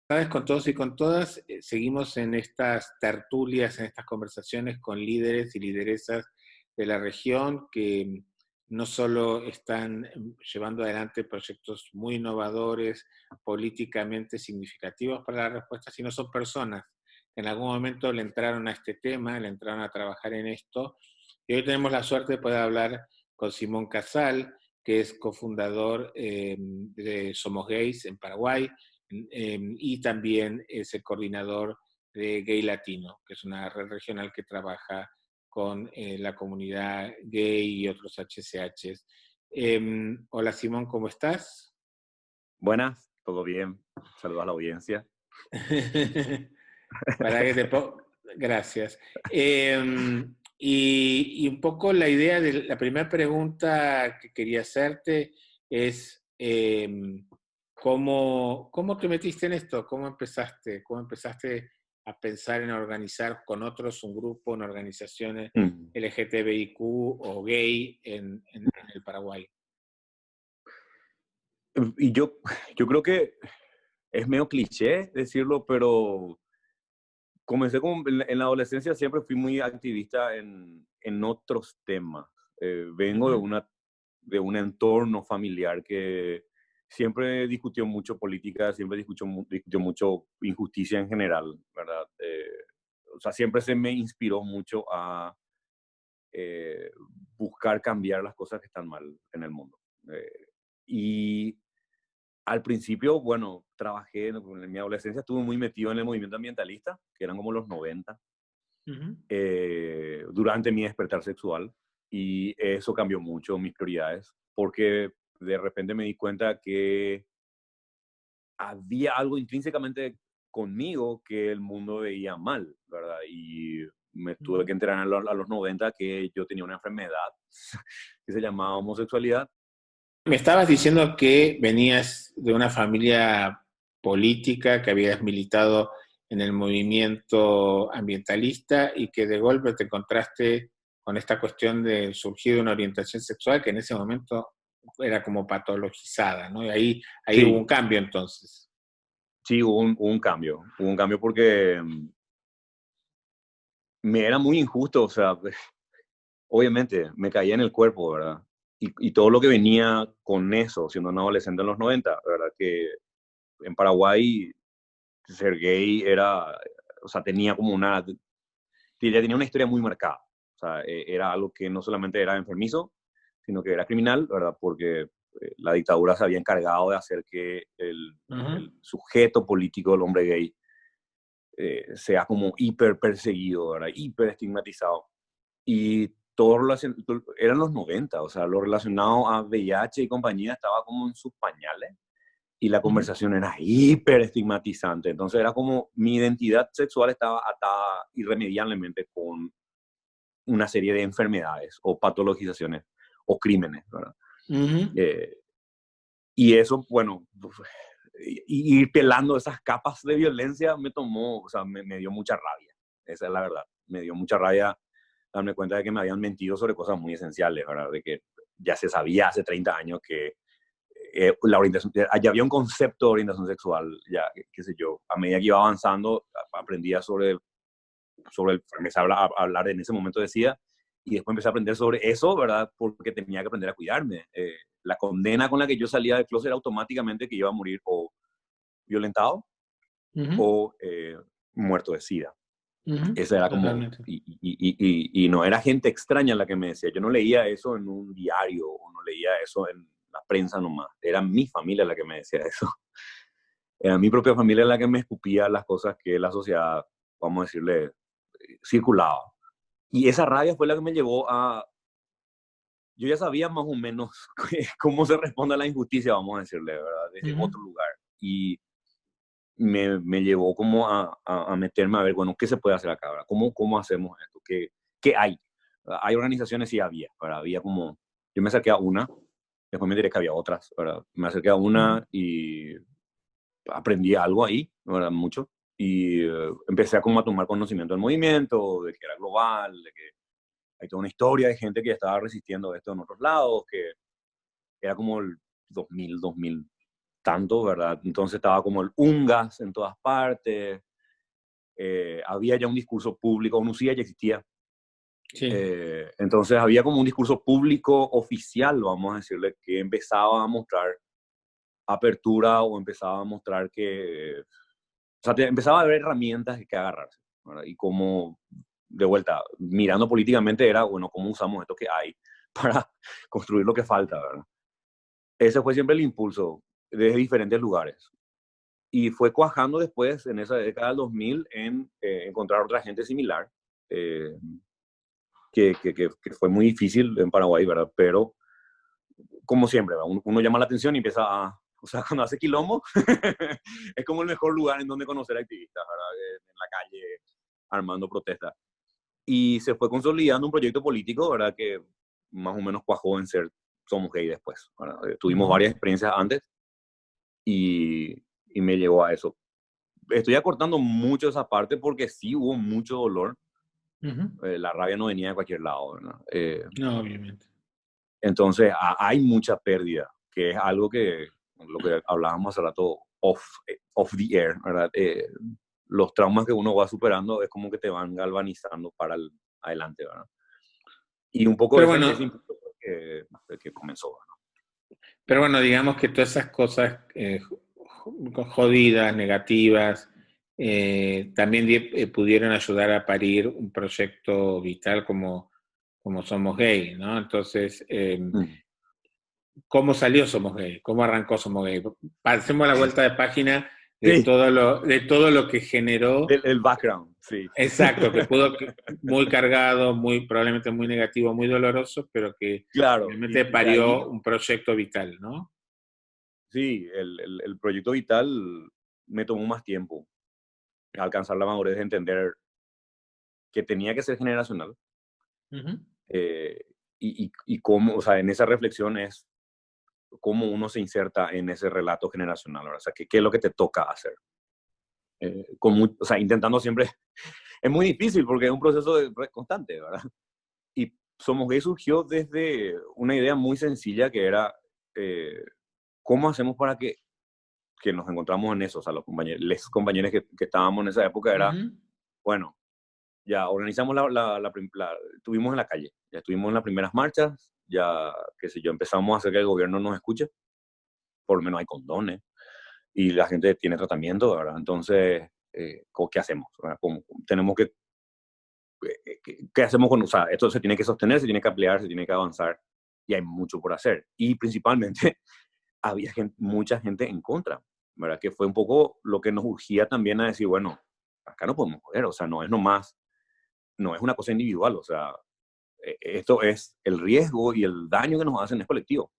Sabes, con todos y con todas, seguimos en estas tertulias, en estas conversaciones con líderes y lideresas de la región que no solo están llevando adelante proyectos muy innovadores, políticamente significativos para la respuesta, sino son personas que en algún momento le entraron a este tema, le entraron a trabajar en esto. Y hoy tenemos la suerte de poder hablar con Simón Casal, que es cofundador de Somos Gays en Paraguay, y también es el coordinador de Gay Latino, que es una red regional que trabaja con la comunidad gay y otros HCHs. Hola Simón, ¿cómo estás? Buenas, todo bien. Saludos a la audiencia. Para que Gracias. Y un poco la idea de la primera pregunta que quería hacerte es ¿cómo te metiste en esto? ¿Cómo empezaste? ¿Cómo empezaste a pensar en organizar con otros un grupo, una organización Mm. LGTBIQ o gay en el Paraguay? Y yo creo que es medio cliché decirlo, pero comencé en la adolescencia, siempre fui muy activista en otros temas. Vengo Ujú. de un entorno familiar que siempre discutió mucho política, siempre discutió mucho injusticia en general, ¿verdad? O sea, siempre se me inspiró mucho a eh, buscar cambiar las cosas que están mal en el mundo. Y al principio, bueno, trabajé en mi adolescencia, estuve muy metido en el movimiento ambientalista, que eran como los 90, Ujú. durante mi despertar sexual, y eso cambió mucho mis prioridades, porque de repente me di cuenta que había algo intrínsecamente conmigo que el mundo veía mal, ¿verdad? Y me tuve que Ujú. enterar a los 90 que yo tenía una enfermedad que se llamaba homosexualidad. Me estabas diciendo que venías de una familia política, que habías militado en el movimiento ambientalista y que de golpe te encontraste con esta cuestión de surgir de una orientación sexual que en ese momento era como patologizada, ¿no? Y ahí hubo un Sí, cambio entonces. sí, hubo un cambio porque me era muy injusto, o sea, obviamente me caía en el cuerpo, ¿verdad? Y todo lo que venía con eso, siendo un adolescente en los 90, ¿verdad? Que en Paraguay ser gay era, o sea, ya tenía una historia muy marcada. O sea, era algo que no solamente era enfermizo, sino que era criminal, ¿verdad? Porque la dictadura se había encargado de hacer que Ujú. el sujeto político, el hombre gay, sea como hiper perseguido, ¿verdad? Hiper estigmatizado. Y eran los 90, o sea, lo relacionado a VIH y compañía estaba como en sus pañales y la Ujú. conversación era hiper estigmatizante. Entonces era como mi identidad sexual estaba atada irremediablemente con una serie de enfermedades o patologizaciones o crímenes, ¿verdad? Ujú. Eh, y eso, bueno, ir pelando esas capas de violencia me tomó, o sea, me dio mucha rabia. Esa es la verdad. Me dio mucha rabia darme cuenta de que me habían mentido sobre cosas muy esenciales, ¿verdad? De que ya se sabía hace 30 años que la orientación, ya había un concepto de orientación sexual, ya, qué sé yo, a medida que iba avanzando, aprendía empecé a hablar en ese momento de SIDA, y después empecé a aprender sobre eso, ¿verdad? Porque tenía que aprender a cuidarme. La condena con la que yo salía del closet era automáticamente que iba a morir o violentado Ujú. o muerto de SIDA. Ujú. Esa era como, Totalmente. y no era gente extraña la que me decía, yo no leía eso en un diario o no leía eso en la prensa nomás, era mi familia la que me decía eso. Era mi propia familia la que me escupía las cosas que la sociedad, vamos a decirle, circulaba. Y esa rabia fue la que me llevó a, yo ya sabía más o menos cómo se responde a la injusticia, vamos a decirle, ¿verdad? Desde Ujú. otro lugar. Y me llevó como a meterme a ver, bueno, ¿qué se puede hacer acá? ¿Verdad? ¿Cómo hacemos esto? ¿Qué hay? Hay organizaciones, sí había, ¿verdad? Había como, yo me acerqué a una, después me diré que había otras, ¿verdad? Me acerqué a Ujú. una y aprendí algo ahí, ¿verdad? Mucho. Y empecé a como a tomar conocimiento del movimiento, de que era global, de que hay toda una historia de gente que estaba resistiendo esto en otros lados, que era como el 2000, 2003, tanto, ¿verdad? Entonces estaba como el UNGAS en todas partes, había ya un discurso público, UNUCIA ya existía. Sí. Entonces había como un discurso público oficial, vamos a decirle, que empezaba a mostrar apertura o empezaba a mostrar que, o sea, empezaba a haber herramientas que agarrarse, ¿verdad? Y como, de vuelta, mirando políticamente era, bueno, ¿cómo usamos esto que hay para construir lo que falta, ¿verdad? Ese fue siempre el impulso desde diferentes lugares. Y fue cuajando después, en esa década del 2000, en encontrar otra gente similar, eh, que fue muy difícil en Paraguay, ¿verdad? Pero, como siempre, ¿verdad? Uno llama la atención y empieza a... O sea, cuando hace quilombo, es como el mejor lugar en donde conocer activistas, ¿verdad? En la calle, armando protestas. Y se fue consolidando un proyecto político, ¿verdad? Que más o menos cuajó en ser Somos Gay después, ¿verdad? Tuvimos Ujú. varias experiencias antes y me llevó a eso. Estoy acortando mucho esa parte porque sí hubo mucho dolor. Ujú. La rabia no venía de cualquier lado, ¿verdad? No, obviamente. Entonces hay mucha pérdida, que es algo que, lo que hablábamos hace rato, off the air, ¿verdad? Los traumas que uno va superando es como que te van galvanizando para adelante, ¿verdad? Y un poco Pero ese bueno, impulso que comenzó, ¿verdad? pero bueno, digamos que todas esas cosas jodidas, negativas, también pudieron ayudar a parir un proyecto vital como Somos Gay, ¿no? Entonces, Mm. ¿cómo salió Somos Gay? ¿Cómo arrancó Somos Gay? Pasemos la vuelta de página Sí, de todo lo que generó. el background, sí. Exacto, que pudo, muy cargado, muy, probablemente muy negativo, muy doloroso, pero que Claro, finalmente y de ahí, parió un proyecto vital, ¿no? sí, el proyecto vital me tomó más tiempo alcanzar la madurez de entender que tenía que ser generacional. Ujú. eh, y cómo, o sea, en esa reflexión es cómo uno se inserta en ese relato generacional, ¿verdad? O sea, qué es lo que te toca hacer. O sea, intentando siempre, es muy difícil porque es un proceso constante, ¿verdad? Y Somos Gay surgió desde una idea muy sencilla que era, eh, ¿cómo hacemos para que nos encontramos en eso? O sea, les compañeros que estábamos en esa época era, Ujú. bueno, ya organizamos estuvimos en la calle, ya estuvimos en las primeras marchas, ya, qué sé yo, empezamos a hacer que el gobierno nos escuche, por lo menos hay condones, y la gente tiene tratamiento, ¿verdad? Entonces, ¿qué hacemos? ¿Verdad? Tenemos ¿qué hacemos con, o sea, esto se tiene que sostener, se tiene que ampliar, se tiene que avanzar, y hay mucho por hacer. Y principalmente, había mucha gente en contra, ¿verdad? Que fue un poco lo que nos urgía también a decir, bueno, acá no podemos joder, o sea, no es nomás, no es una cosa individual, o sea, esto es el riesgo y el daño que nos hacen es colectivo.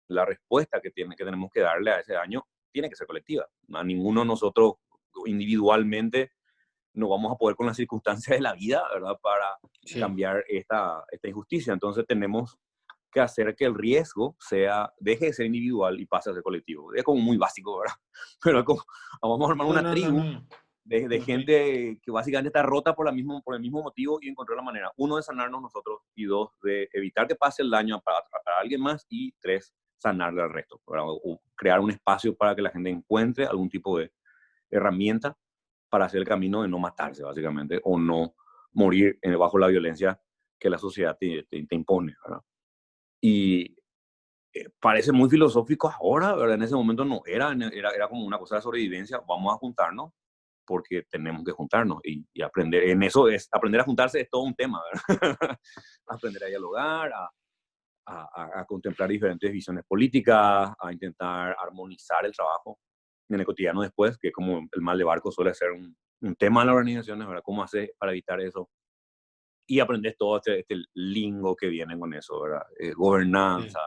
La respuesta que tenemos que darle a ese daño tiene que ser colectiva. A ninguno de nosotros individualmente no vamos a poder con las circunstancias de la vida, ¿verdad? Para Sí. cambiar esta injusticia. Entonces tenemos que hacer que el riesgo deje de ser individual y pase a ser colectivo. Es como muy básico, ¿verdad? Pero es como, vamos a armar No, una no, no, tribu no. de Ok. gente que básicamente está rota por el mismo motivo y encontrar la manera, uno, de sanarnos nosotros y dos, de evitar que pase el daño para alguien más y tres, sanarle al resto, o crear un espacio para que la gente encuentre algún tipo de herramienta para hacer el camino de no matarse, básicamente, o no morir bajo la violencia que la sociedad te impone, ¿verdad? Y parece muy filosófico ahora, ¿verdad? En ese momento no era como una cosa de sobrevivencia, vamos a juntarnos porque tenemos que juntarnos y aprender. En eso es, aprender a juntarse es todo un tema, ¿verdad? Aprender a dialogar, a contemplar diferentes visiones políticas, a intentar armonizar el trabajo en el cotidiano después, que como el mal de barco suele ser un tema en las organizaciones, ¿verdad? ¿Cómo hacer para evitar eso? Y aprender todo este lingo que viene con eso, ¿verdad? Sí. Gobernanza,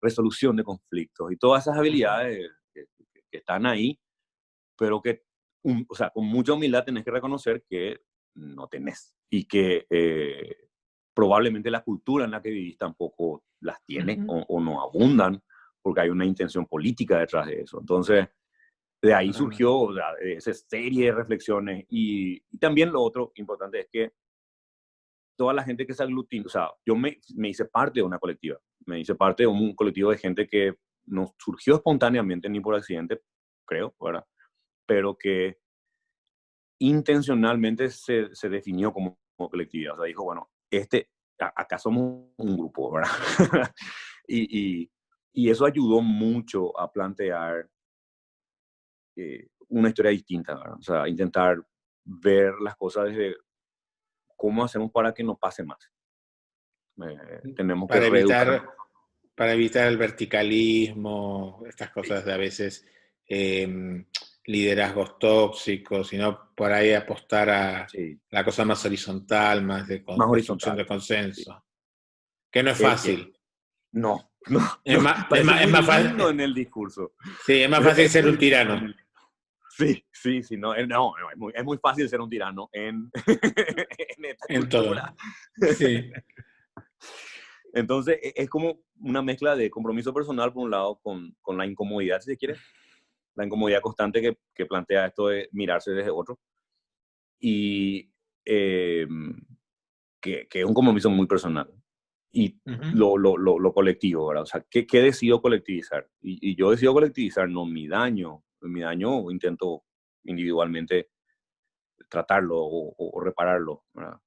resolución de conflictos y todas esas Ujú. habilidades que están ahí, pero que, o sea, con mucha humildad tenés que reconocer que no tenés y que probablemente la cultura en la que vivís tampoco las tiene Ujú. o no abundan porque hay una intención política detrás de eso. Entonces, de ahí Totalmente. surgió, o sea, esa serie de reflexiones y también lo otro importante es que toda la gente que se aglutina, o sea, yo me hice parte de una colectiva, me hice parte de un colectivo de gente que no surgió espontáneamente ni por accidente, creo, ¿verdad? Pero que intencionalmente se definió como colectividad. O sea, dijo, bueno, acá somos un grupo, ¿verdad? y, y, y eso ayudó mucho a plantear una historia distinta, ¿verdad? O sea, intentar ver las cosas desde cómo hacemos para que no pase más. Tenemos que Para reeducar. evitar, para evitar el verticalismo, estas cosas de a veces liderazgos tóxicos, sino por ahí apostar a Sí, la cosa más horizontal, más de más construcción de horizontal. Sí. consenso, que no es Es que fácil. no, no, Es no, más, es parece más, es muy más lindo fácil, en el discurso. sí, es más fácil Es ser muy un lindo en tirano. el. Sí, sí, sí, no, no, es muy fácil ser un tirano en, en esta En todo. cultura. Sí. Entonces, es como una mezcla de compromiso personal, por un lado, con la incomodidad, si se quiere, la incomodidad constante que plantea esto de mirarse desde otro, y eh, que es un compromiso muy personal. Y Uh-huh. lo colectivo, ¿verdad? O sea, ¿qué decido colectivizar? Y yo decido colectivizar no mi daño intento individualmente tratarlo o repararlo, ¿verdad?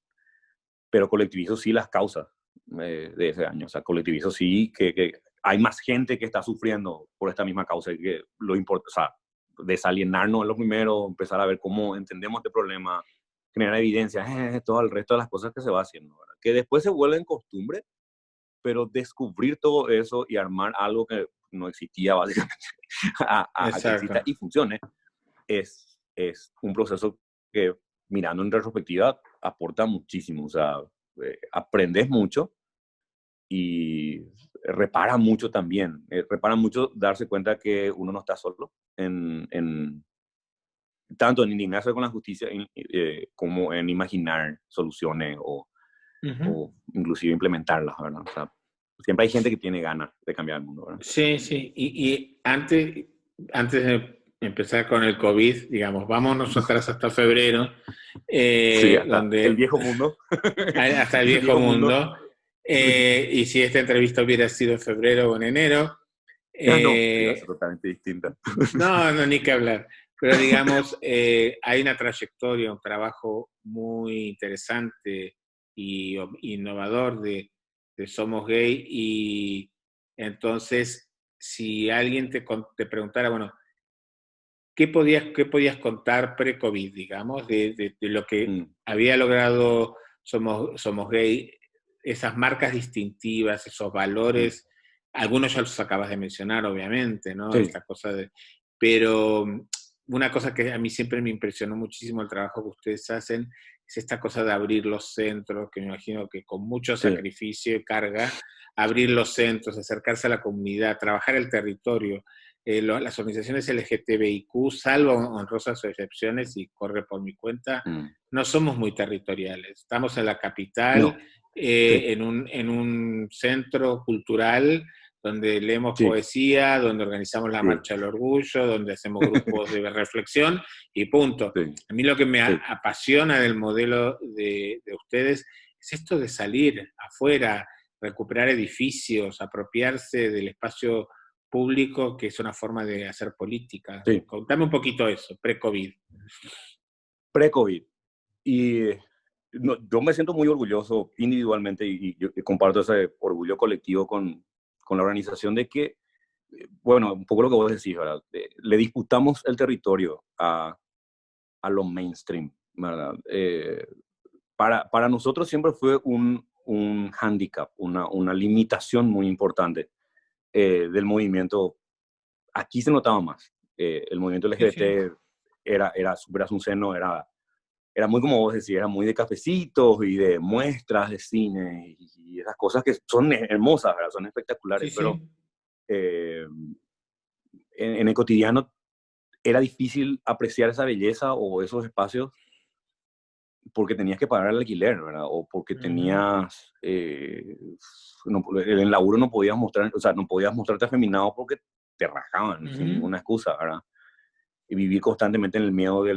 Pero colectivizo sí las causas de ese daño, o sea, colectivizo sí que hay más gente que está sufriendo por esta misma causa y que lo importa, o sea, desalienarnos es lo primero, empezar a ver cómo entendemos este problema, generar evidencia, todo el resto de las cosas que se va haciendo, ¿verdad? Que después se vuelven costumbre, pero descubrir todo eso y armar algo que no existía básicamente a que exista Exacto. y funcione es un proceso que mirando en retrospectiva aporta muchísimo, o sea, aprendes mucho y repara mucho también, repara mucho darse cuenta que uno no está solo tanto en indignarse con la justicia como en imaginar soluciones Uh-huh. o inclusive implementarlas, ¿verdad? O sea, siempre hay gente que tiene ganas de cambiar el mundo, ¿verdad? Sí, sí. Y antes de empezar con el COVID, digamos, vámonos atrás hasta febrero, Sí, hasta el donde viejo mundo. hasta el El viejo viejo mundo. mundo. Y si esta entrevista hubiera sido en febrero o en enero, Ah, no, iba a ser eh, totalmente distinta. no, no, ni que hablar. Pero digamos, hay una trayectoria, un trabajo muy interesante y innovador de Somos Gay. Y entonces, si alguien te preguntara, bueno, ¿qué podías contar pre-COVID, digamos, de lo que Mm, había logrado Somos Gay, esas marcas distintivas, esos mm. valores? Algunos ya los acabas de mencionar, obviamente, ¿no? Sí, Esta cosa de... Pero una cosa que a mí siempre me impresionó muchísimo el trabajo que ustedes hacen es esta cosa de abrir los centros, que me imagino que con mucho sí, sacrificio y carga, abrir los centros, acercarse a la comunidad, trabajar el territorio. Las organizaciones LGTBIQ, salvo honrosas excepciones, y corre por mi cuenta, mm. no somos muy territoriales. Estamos en la capital, No, sí, en un centro cultural donde leemos sí, poesía, donde organizamos la sí, Marcha del Orgullo, donde hacemos grupos de reflexión y punto. sí, A mí lo que me sí, apasiona del modelo de ustedes es esto de salir afuera, recuperar edificios, apropiarse del espacio público, que es una forma de hacer política. sí. Contame un poquito eso, pre-COVID. Pre-COVID. Y no, yo me siento muy orgulloso individualmente y yo comparto ese orgullo colectivo con la organización de que, bueno, un poco lo que vos decís, ¿verdad? Le disputamos el territorio a lo mainstream, ¿verdad? Para nosotros siempre fue un hándicap, una limitación muy importante del movimiento. Aquí se notaba más. El movimiento Sí, sí. LGBT era Superas un seno, era muy como vos decís, era muy de cafecitos y de muestras de cine y esas cosas que son hermosas, ¿verdad? Son Sí, espectaculares, pero sí. eh, en el cotidiano era difícil apreciar esa belleza o esos espacios porque tenías que pagar el alquiler, ¿verdad? O porque Ujú. tenías, en el laburo no podías mostrar, o sea, no podías mostrarte afeminado porque te rajaban sin Ujú. ninguna excusa, ¿verdad? Y vivir constantemente en el miedo de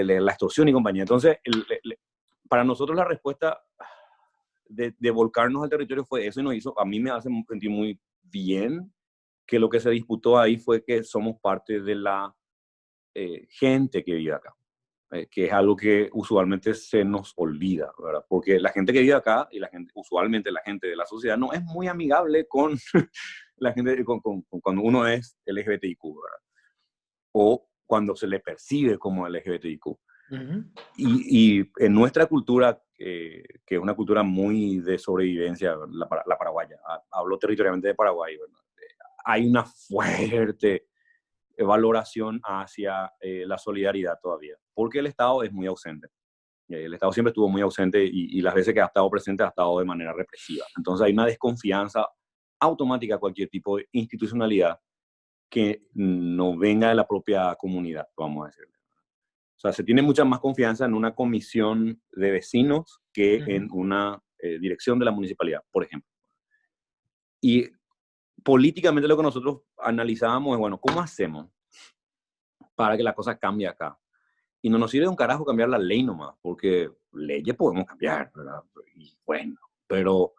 la extorsión y compañía. Entonces, para nosotros la respuesta de volcarnos al territorio fue eso y nos hizo, a mí me hace sentir muy bien que lo que se disputó ahí fue que somos parte de la gente que vive acá, que es algo que usualmente se nos olvida, ¿verdad? Porque la gente que vive acá y usualmente la gente de la sociedad no es muy amigable con la gente, cuando uno es LGBTIQ, ¿verdad? O cuando se le percibe como LGBTIQ. Y en nuestra cultura, que es una cultura muy de sobrevivencia, la paraguaya, hablo territorialmente de Paraguay, ¿verdad? Hay una fuerte valoración hacia la solidaridad todavía, porque el Estado es muy ausente. El Estado siempre estuvo muy ausente y las veces que ha estado presente ha estado de manera represiva. Entonces hay una desconfianza automática a cualquier tipo de institucionalidad que no venga de la propia comunidad, vamos a decirle. O sea, se tiene mucha más confianza en una comisión de vecinos que en una dirección de la municipalidad, por ejemplo. Y políticamente lo que nosotros analizábamos es, bueno, ¿cómo hacemos para que la cosa cambie acá? Y no nos sirve un carajo cambiar la ley nomás, porque leyes podemos cambiar, ¿verdad? Y bueno, pero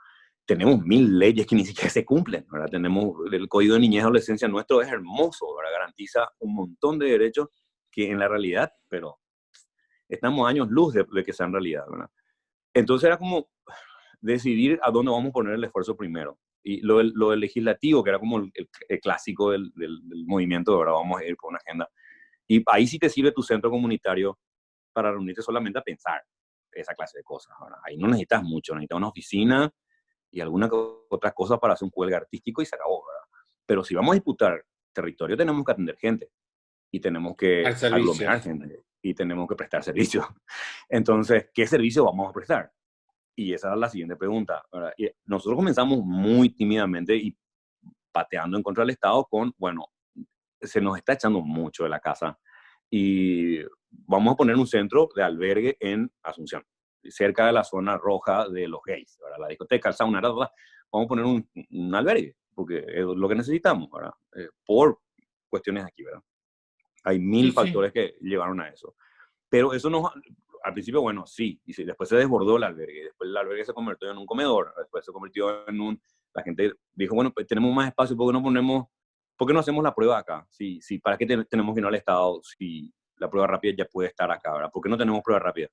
tenemos 1000 leyes que ni siquiera se cumplen, ¿verdad? Tenemos el Código de Niñez y Adolescencia nuestro, es hermoso, ¿verdad? Garantiza un montón de derechos que en la realidad, pero estamos años luz de que sean realidad, ¿verdad? Entonces era como decidir a dónde vamos a poner el esfuerzo primero. Y lo del legislativo, que era como el clásico del movimiento, ¿verdad? Vamos a ir por una agenda. Y ahí sí te sirve tu centro comunitario para reunirte solamente a pensar esa clase de cosas. ¿Verdad? Ahí no necesitas mucho, necesitas una oficina y alguna otra cosa para hacer un cuelgue artístico y se acabó, ¿verdad? Pero si vamos a disputar territorio, tenemos que atender gente y tenemos Al que servicio. aglomerar gente y tenemos que prestar servicios. Entonces, ¿qué servicio vamos a prestar? Y esa es la siguiente pregunta, ¿verdad? Y nosotros comenzamos muy tímidamente y pateando en contra del Estado con, bueno, se nos está echando mucho de la casa y vamos a poner un centro de albergue en Asunción, cerca de la zona roja de los gays, ¿verdad? La discoteca, el sauna, ¿verdad? Vamos a poner un albergue, porque es lo que necesitamos, ¿verdad? Por cuestiones aquí, ¿verdad? Hay Sí, 1000 sí. factores que llevaron a eso. Pero eso nos, al principio, bueno, sí, y después se desbordó el albergue, después el albergue se convirtió en un comedor, después se convirtió en la gente dijo, bueno, pues tenemos más espacio, ¿por qué no hacemos la prueba acá? Sí, ¿para qué tenemos que ir al Estado si la prueba rápida ya puede estar acá, ¿verdad? ¿Por qué no tenemos prueba rápida?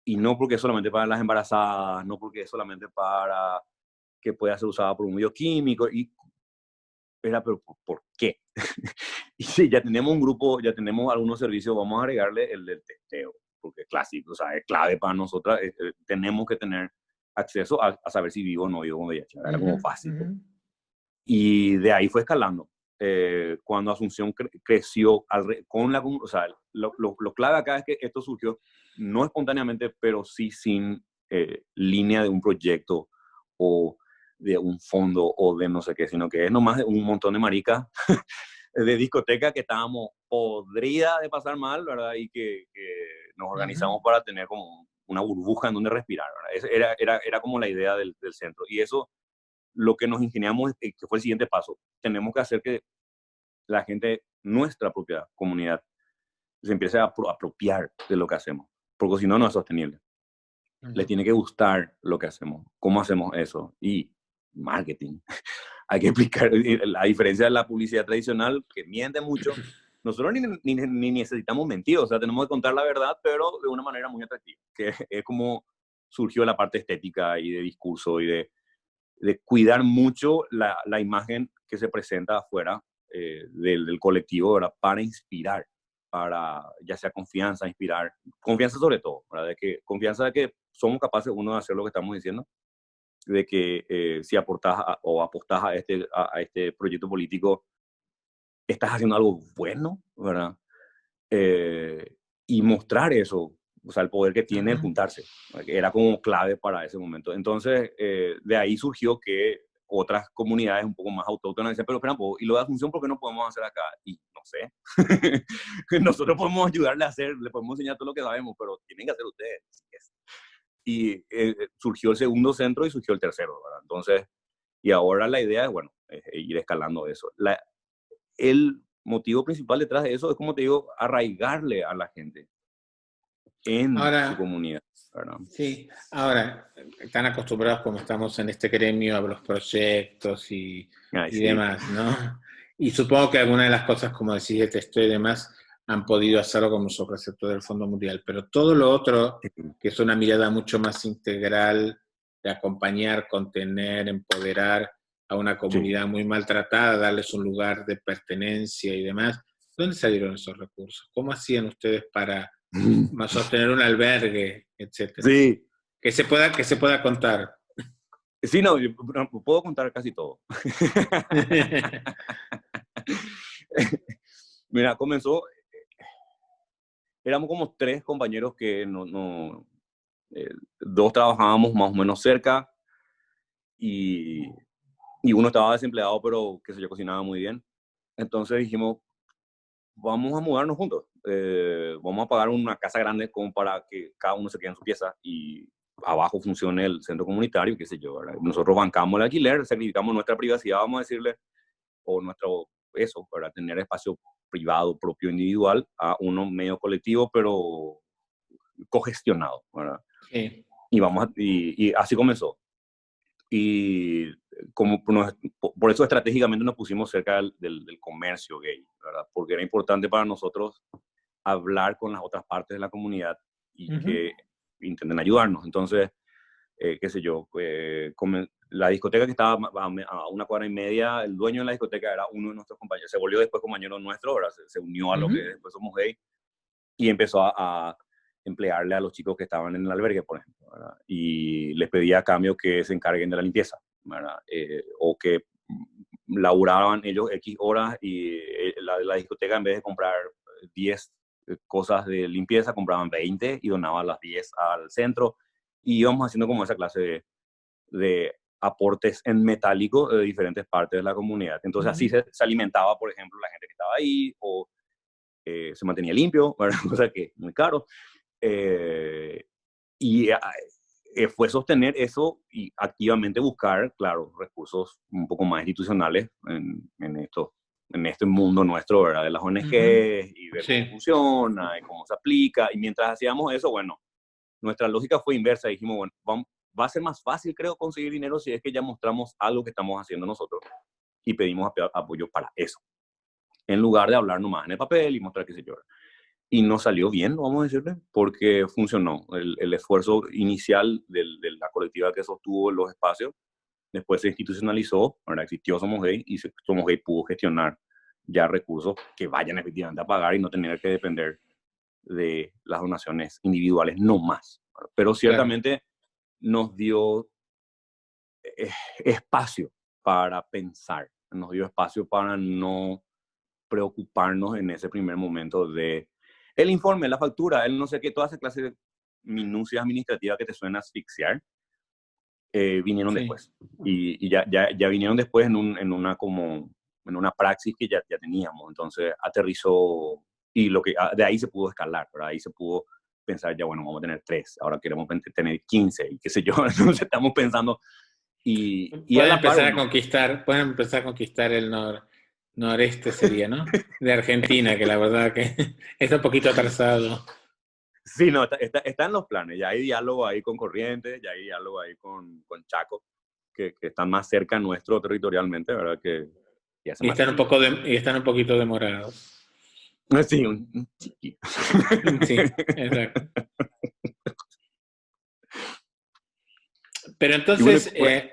Y no porque es solamente para las embarazadas, no porque es solamente para que pueda ser usada por un bioquímico, y era, pero ¿por qué? Y sí, ya tenemos un grupo, ya tenemos algunos servicios, vamos a agregarle el del testeo, porque es clásico, o sea, es clave para nosotras, tenemos que tener acceso a saber si vivo o no vivo con VIH, era como fácil. Y de ahí fue escalando. Cuando Asunción creció con la, o sea, lo clave acá es que esto surgió no espontáneamente, pero sí sin línea de un proyecto o de un fondo o de no sé qué, sino que es nomás un montón de maricas de discoteca que estábamos podridas de pasar mal, ¿verdad? Y que nos organizamos para tener como una burbuja en donde respirar, ¿verdad? Era como la idea del centro. Y eso, lo que nos ingeniamos, que fue el siguiente paso. Tenemos que hacer que la gente, nuestra propia comunidad, se empiece a apropiar de lo que hacemos, porque si no, no es sostenible. Les tiene que gustar lo que hacemos. ¿Cómo hacemos eso? Y marketing. Hay que explicar la diferencia de la publicidad tradicional, que miente mucho. Nosotros ni necesitamos mentir, o sea, tenemos que contar la verdad, pero de una manera muy atractiva, que es como surgió la parte estética y de discurso y de cuidar mucho la imagen que se presenta afuera del colectivo, ¿verdad? Para inspirar, para ya sea confianza, inspirar, confianza sobre todo, ¿verdad? Confianza de que somos capaces uno de hacer lo que estamos diciendo, de que si aportás o apostás a este proyecto político, estás haciendo algo bueno, ¿verdad? Eh, y mostrar eso, o sea, el poder que tiene el juntarse, que era como clave para ese momento. Entonces, de ahí surgió que otras comunidades un poco más autóctonas decían, pero espera, ¿y lo de Asunción por qué no podemos hacer acá? Y no sé, nosotros podemos ayudarle a hacer, le podemos enseñar todo lo que sabemos, pero tienen que hacer ustedes. Y surgió el segundo centro y surgió el tercero, ¿verdad? Entonces, y ahora la idea es, bueno, ir escalando eso. El motivo principal detrás de eso es, como te digo, arraigarle a la gente en su Ahora, comunidad, ¿verdad? sí, ahora, tan acostumbrados como estamos en este gremio a los proyectos Ay, y sí. demás, ¿no? Y supongo que algunas de las cosas, como decís, de texto y demás, han podido hacerlo como subreceptor del Fondo Mundial, pero todo lo otro, que es una mirada mucho más integral de acompañar, contener, empoderar a una Sí. comunidad muy maltratada, darles un lugar de pertenencia y demás, ¿dónde salieron esos recursos? ¿Cómo hacían ustedes para sostener un albergue, etcétera? Sí, Que se pueda contar. sí, no, yo puedo contar casi todo. Mira, comenzó, éramos como tres compañeros que eh, dos trabajábamos más o menos cerca y, y uno estaba desempleado, pero que se yo cocinaba muy bien. Entonces dijimos, vamos a mudarnos juntos. Vamos a pagar una casa grande como para que cada uno se quede en su pieza y abajo funcione el centro comunitario, qué sé yo, ¿verdad? Nosotros bancamos el alquiler, sacrificamos nuestra privacidad, vamos a decirle, o nuestro, eso, para tener espacio privado, propio, individual, a uno medio colectivo, pero cogestionado, ¿verdad? Sí. Y así comenzó. Y como por eso estratégicamente nos pusimos cerca del comercio gay, ¿verdad? Porque era importante para nosotros hablar con las otras partes de la comunidad y Ujú. que intenten ayudarnos. Entonces, qué sé yo, la discoteca que estaba a una cuadra y media, el dueño de la discoteca era uno de nuestros compañeros, se volvió después compañero nuestro, ahora se unió a lo que Ujú. después somos gay y empezó a emplearle a los chicos que estaban en el albergue, por ejemplo, ¿verdad? Y les pedía a cambio que se encarguen de la limpieza, ¿verdad? O que laburaban ellos X horas y la discoteca en vez de comprar 10 cosas de limpieza, compraban 20 y donaban las 10 al centro y íbamos haciendo como esa clase de aportes en metálico de diferentes partes de la comunidad. Entonces así Ujú. se alimentaba, por ejemplo, la gente que estaba ahí o se mantenía limpio, ¿verdad? Cosa que es muy caro. Eh, y fue sostener eso y activamente buscar, claro, recursos un poco más institucionales en este mundo nuestro, ¿verdad? De las Ujú. ONGs y ver cómo Sí, funciona y cómo se aplica. Y mientras hacíamos eso, bueno, nuestra lógica fue inversa. Dijimos, bueno, va a ser más fácil, creo, conseguir dinero si es que ya mostramos algo que estamos haciendo nosotros y pedimos apoyo para eso, en lugar de hablar nomás en el papel y mostrar qué sé yo. Y no salió bien, vamos a decirle, porque funcionó. El esfuerzo inicial de la colectiva que sostuvo los espacios, después se institucionalizó, ahora existió Somos Gay y Somos Gay pudo gestionar ya recursos que vayan efectivamente a pagar y no tener que depender de las donaciones individuales, no más. Pero claro. ciertamente nos dio espacio para pensar, nos dio espacio para no preocuparnos en ese primer momento de el informe, la factura, el no sé qué, toda esa clase de minucias administrativas que te suena asfixiar, vinieron Sí. después. Y ya vinieron después en una praxis que ya teníamos. Entonces aterrizó y de ahí se pudo escalar, ¿verdad? Ahí se pudo pensar, ya bueno, vamos a tener 3, ahora queremos tener 15 y qué sé yo. Entonces estamos pensando y a la par, bueno, Pueden empezar a conquistar el noreste sería, ¿no? De Argentina, que la verdad que está un poquito atrasado. sí, no, está en los planes. Ya hay diálogo ahí con Corrientes, ya hay diálogo ahí con Chaco, que están más cerca nuestro territorialmente, ¿verdad? Que hace más frío. Y están un poquito demorados. Sí, un chiquito. Sí, exacto. Pero Y bueno, entonces, pues,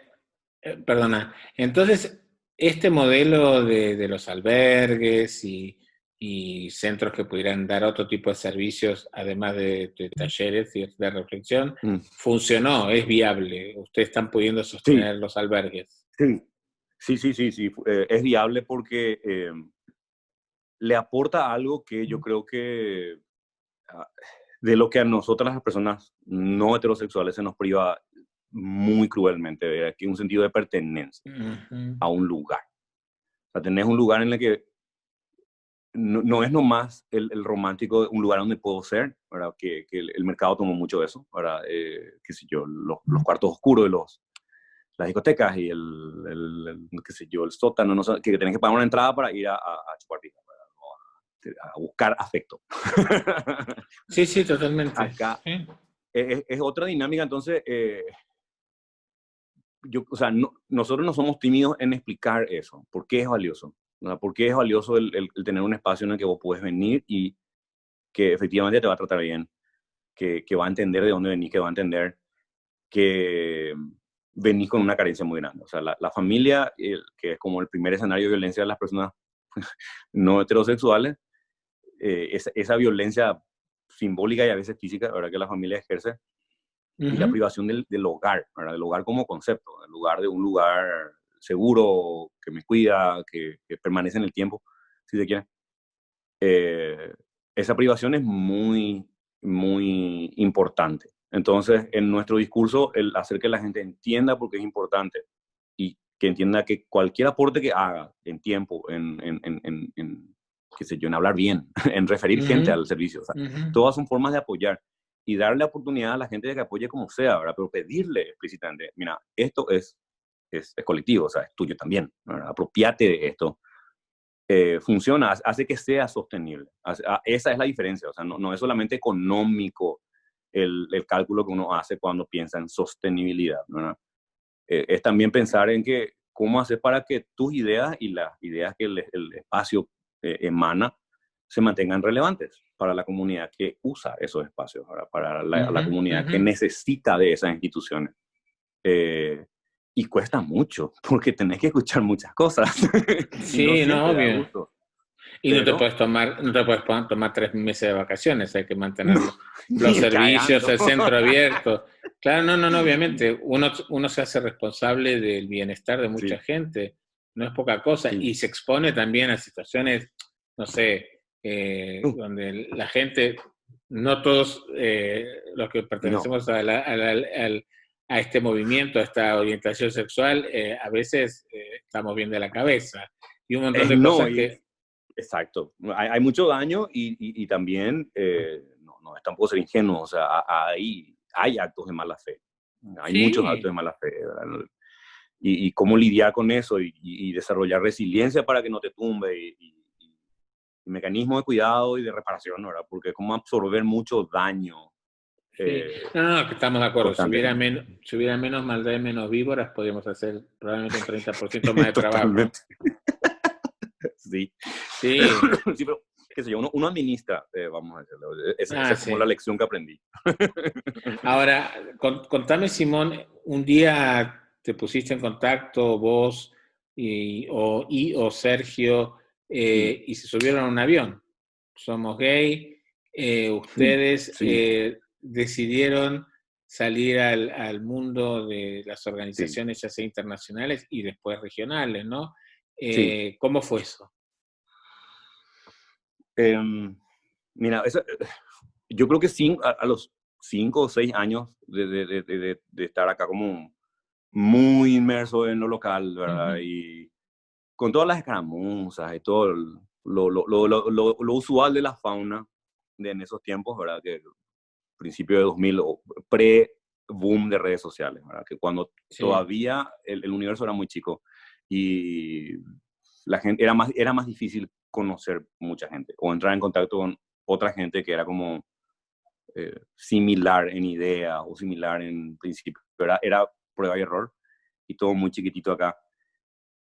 perdona, entonces este modelo de los albergues y centros que pudieran dar otro tipo de servicios, además de talleres y de reflexión, mm, funcionó, es viable. Ustedes están pudiendo sí, sostener los albergues. sí, sí, es viable porque le aporta algo que yo creo que ah, de lo que a nosotras las personas no heterosexuales se nos priva muy cruelmente, aquí un sentido de pertenencia Ujú. a un lugar. O sea, tenés un lugar en el que no es nomás el romántico, un lugar donde puedo ser, ¿verdad? Que el mercado tomó mucho de eso, ¿verdad? Qué sé yo, los cuartos oscuros de las discotecas y qué sé yo, el sótano, no sé, que tenés que pagar una entrada para ir a chupar pija, ¿verdad? A buscar afecto. Sí, sí, totalmente. Acá Sí. es otra dinámica, entonces o sea, nosotros no somos tímidos en explicar eso. ¿Por qué es valioso? ¿Verdad? ¿Por qué es valioso el tener un espacio en el que vos puedes venir y que efectivamente te va a tratar bien, que va a entender de dónde venís, que va a entender que venís con una carencia muy grande? O sea, la familia, que es como el primer escenario de violencia de las personas no heterosexuales, esa violencia simbólica y a veces física, ¿verdad?, que la familia ejerce, y la Ujú. privación del hogar, ¿verdad?, del hogar como concepto, del lugar, de un lugar seguro, que me cuida, que permanece en el tiempo, si se quiere. Eh, Esa privación es muy, muy importante. Entonces, en nuestro discurso, el hacer que la gente entienda por qué es importante y que entienda que cualquier aporte que haga en tiempo, qué sé yo, en hablar bien, en referir gente Ujú. al servicio, o sea, Ujú. todas son formas de apoyar y darle la oportunidad a la gente de que apoye como sea, ¿verdad? Pero pedirle explícitamente, mira, esto es colectivo, o sea, es tuyo también, ¿verdad? Apropiate de esto. Funciona, hace que sea sostenible. Esa es la diferencia, o sea, no es solamente económico el cálculo que uno hace cuando piensa en sostenibilidad, ¿verdad? Es también pensar en que cómo hacer para que tus ideas y las ideas que el espacio emana se mantengan relevantes para la comunidad que usa esos espacios, ¿verdad? Para la Ujú. comunidad Ujú. que necesita de esas instituciones. Eh, y cuesta mucho, porque tenés que escuchar muchas cosas y no Sí, no, siempre da obvio. gusto. Y Pero no te puedes tomar 3 meses de vacaciones, hay que mantener los ni servicios, cagando. el centro abierto. Claro, no, no, no, obviamente, uno se hace responsable del bienestar de mucha Sí, gente, no es poca cosa, sí. y se expone también a situaciones, no sé, Uh, donde la gente, no todos los que no. pertenecemos a este movimiento, a esta orientación sexual, a veces estamos bien de la cabeza, y un montón de No, cosas que... exacto. Hay mucho daño y también, no es tampoco ser ingenuo, o sea, hay actos de mala fe. Hay muchos actos de Sí, mala fe, ¿verdad? Y cómo lidiar con eso y desarrollar resiliencia para que no te tumbe y mecanismos de cuidado y de reparación, ¿verdad? Porque es como absorber mucho daño sí. eh, No, no, no, que estamos de acuerdo. constantemente. Si hubiera menos maldad y menos víboras, podríamos hacer probablemente un 30% más de trabajo. Totalmente. Sí. Sí. Sí, pero, qué sé yo, uno administra, vamos a decirlo. Esa Ah, es como la sí. lección que aprendí. Ahora, contame, Simón, un día te pusiste en contacto vos o Sergio Mm, y se subieron a un avión. Somos gay, ustedes sí, decidieron salir al mundo de las sí, organizaciones, ya sea internacionales y después regionales, ¿no? sí. ¿Cómo fue eso? Em, Mira, yo creo que a los 5 o 6 años de estar acá como muy inmerso en lo local, ¿verdad? Ujú. Y con todas las escaramuzas y todo lo usual de la fauna de en esos tiempos, ¿verdad? Que principio de 2000 o pre-boom de redes sociales, ¿verdad? Que cuando Sí. todavía el universo era muy chico y la gente era más difícil conocer mucha gente o entrar en contacto con otra gente que era como similar en idea o similar en principio. Era prueba y error y todo muy chiquitito acá.